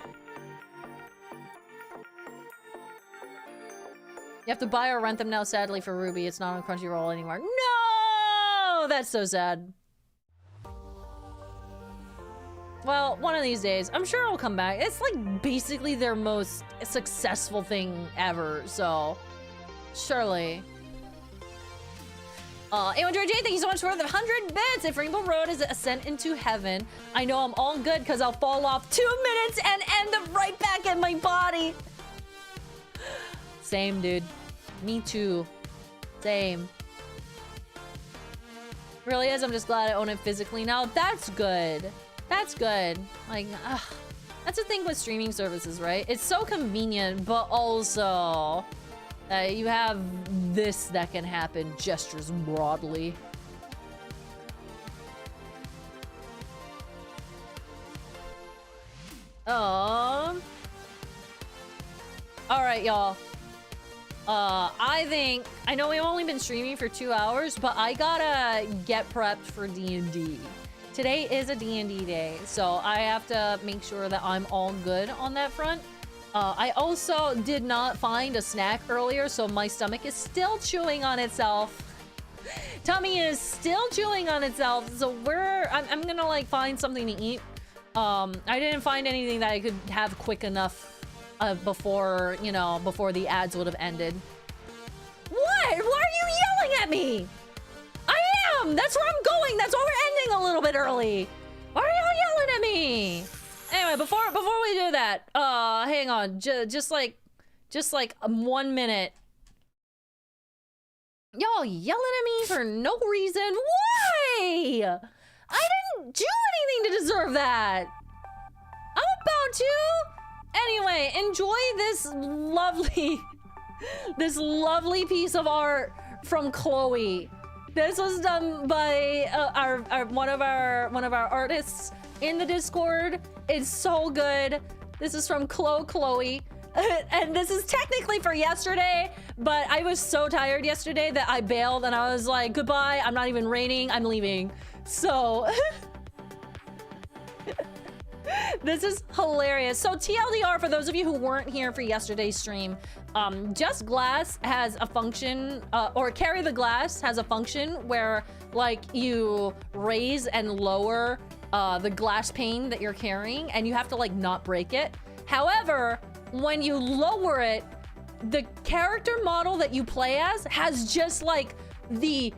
You have to buy or rent them now, sadly, for Ruby. It's not on Crunchyroll anymore. No! That's so sad. Well, one of these days, I'm sure it'll come back. It's like basically their most successful thing ever, so surely. A1J, thank you so much for the 100 bits. If Rainbow Road is ascent into heaven, I know I'm all good because I'll fall off 2 minutes and end up right back in my body. Same, dude. Me too. Same. Really is. I'm just glad I own it physically now. That's good. That's good. Like, that's the thing with streaming services, right? It's so convenient, but also you have this that can happen just as broadly. All right, y'all. I know we've only been streaming for 2 hours, but I gotta get prepped for D&D. Today is a D&D day, so I have to make sure that I'm all good on that front. I also did not find a snack earlier, so my stomach is still chewing on itself. Tummy is still chewing on itself, so I'm gonna like find something to eat. I didn't find anything that I could have quick enough before, you know, before the ads would have ended. What? Why are you yelling at me? I am! That's where I'm going! That's why we're ending a little bit early! Why are y'all yelling at me? Anyway, before we do that, hang on. Just like 1 minute. Y'all yelling at me for no reason? Why? I didn't do anything to deserve that. I'm about to. Anyway, enjoy this lovely piece of art from Chloe. This was done by one of our artists in the Discord. It's so good. This is from Chloe. And this is technically for yesterday, but I was so tired yesterday that I bailed and I was like, goodbye, I'm not even raiding, I'm leaving. So this is hilarious. So TLDR, for those of you who weren't here for yesterday's stream, Just Glass has a function, or Carry the Glass has a function where like you raise and lower the glass pane that you're carrying and you have to like not break it. However, when you lower it, the character model that you play as has just like the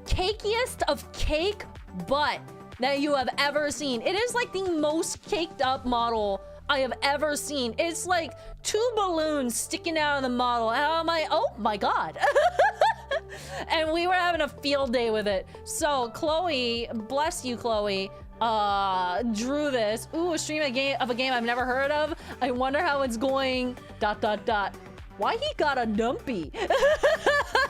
cakiest of cake butt that you have ever seen. It is like the most caked up model I have ever seen. It's like 2 balloons sticking out of the model and I'm like, oh my god. And we were having a field day with it. So Chloe, bless you Chloe, drew this. Ooh, a stream of a game I've never heard of. I wonder how it's going, ... Why he got a dumpy?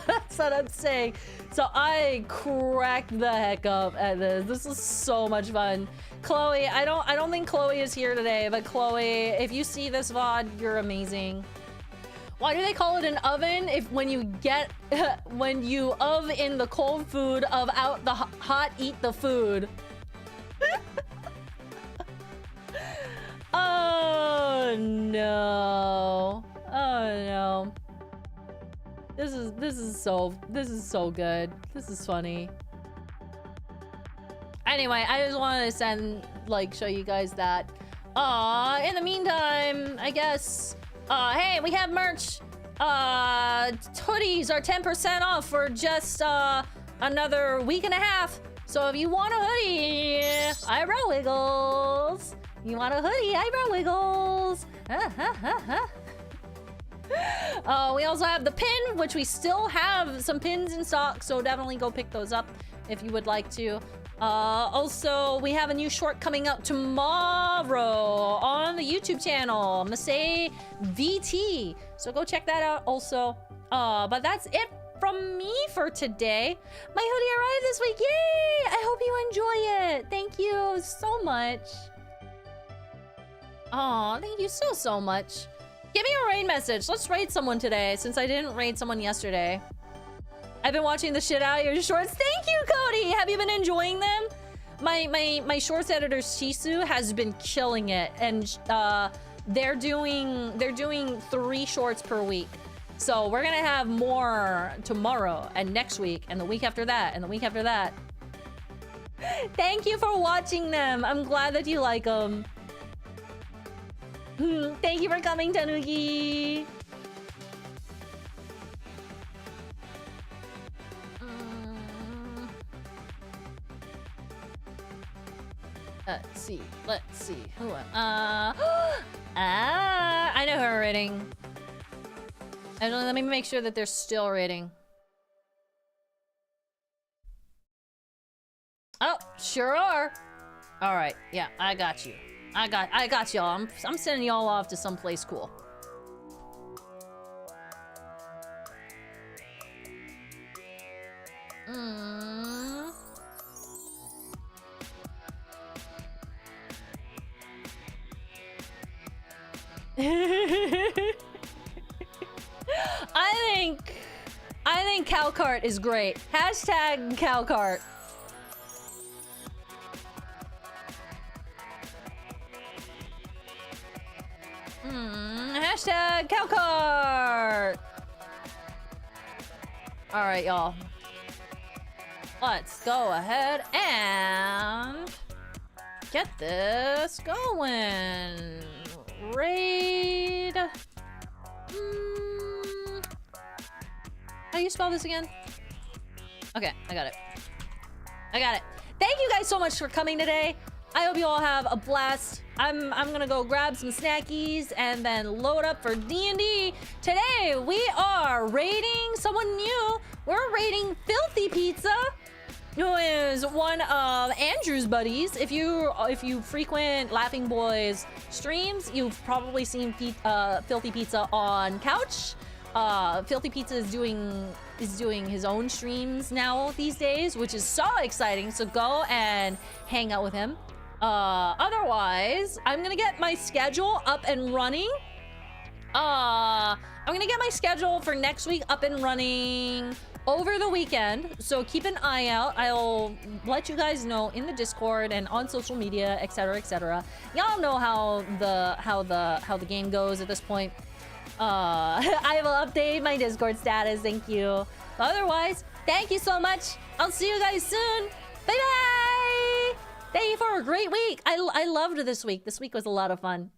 That's what I'm saying. So I cracked the heck up at this. This is so much fun. Chloe, I don't think Chloe is here today, but Chloe, if you see this VOD, you're amazing. Why do they call it an oven? If when you in the cold food of out the hot eat the food. Oh no. Oh no. This is so good. This is funny. Anyway, I just wanted to show you guys that. In the meantime, I guess hey, we have merch. Hoodies are 10% off for just another week and a half. So if you want a hoodie, eyebrow wiggles. You want a hoodie, eyebrow wiggles. We also have the pin, which we still have some pins in stock, so definitely go pick those up if you would like to. Also, we have a new short coming up tomorrow on the YouTube channel, Masae VT. So go check that out also. But that's it from me for today. My hoodie arrived this week. Yay! I hope you enjoy it. Thank you so much. Aw, thank you so much. Give me a raid message. Let's raid someone today since I didn't raid someone yesterday. I've been watching the shit out of your shorts. Thank you, Cody. Have you been enjoying them? My shorts editor Shisu has been killing it, and they're doing 3 shorts per week. So we're gonna have more tomorrow and next week and the week after that and the week after that. Thank you for watching them. I'm glad that you like them. Thank you for coming, Tanuki. Let's see. Let's see. Who? I know who are rating. Actually, let me make sure that they're still rating. Oh, sure are. All right. Yeah, I got you. I got y'all. I'm sending y'all off to someplace cool. I think cow cart is great. Hashtag cow cart. Hashtag cow cart. All right, y'all. Let's go ahead and get this going. Raid. How do you spell this again? Okay, I got it. I got it. Thank you guys so much for coming today. I hope you all have a blast. I'm gonna go grab some snackies and then load up for D&D. Today we are raiding someone new. We're raiding Filthy Pizza, who is one of Andrew's buddies. If you frequent Laughing Boys streams, you've probably seen Filthy Pizza on Couch. Filthy Pizza is doing his own streams now these days, which is so exciting. So go and hang out with him. Otherwise, I'm gonna get my schedule up and running. I'm gonna get my schedule for next week up and running over the weekend, so keep an eye out. I'll let you guys know in the Discord and on social media, etc., etc. Y'all know how the game goes at this point. I will update my Discord status. Thank you. But otherwise, thank you so much. I'll see you guys soon. Bye bye. Thank you for a great week. I loved this week. This week was a lot of fun.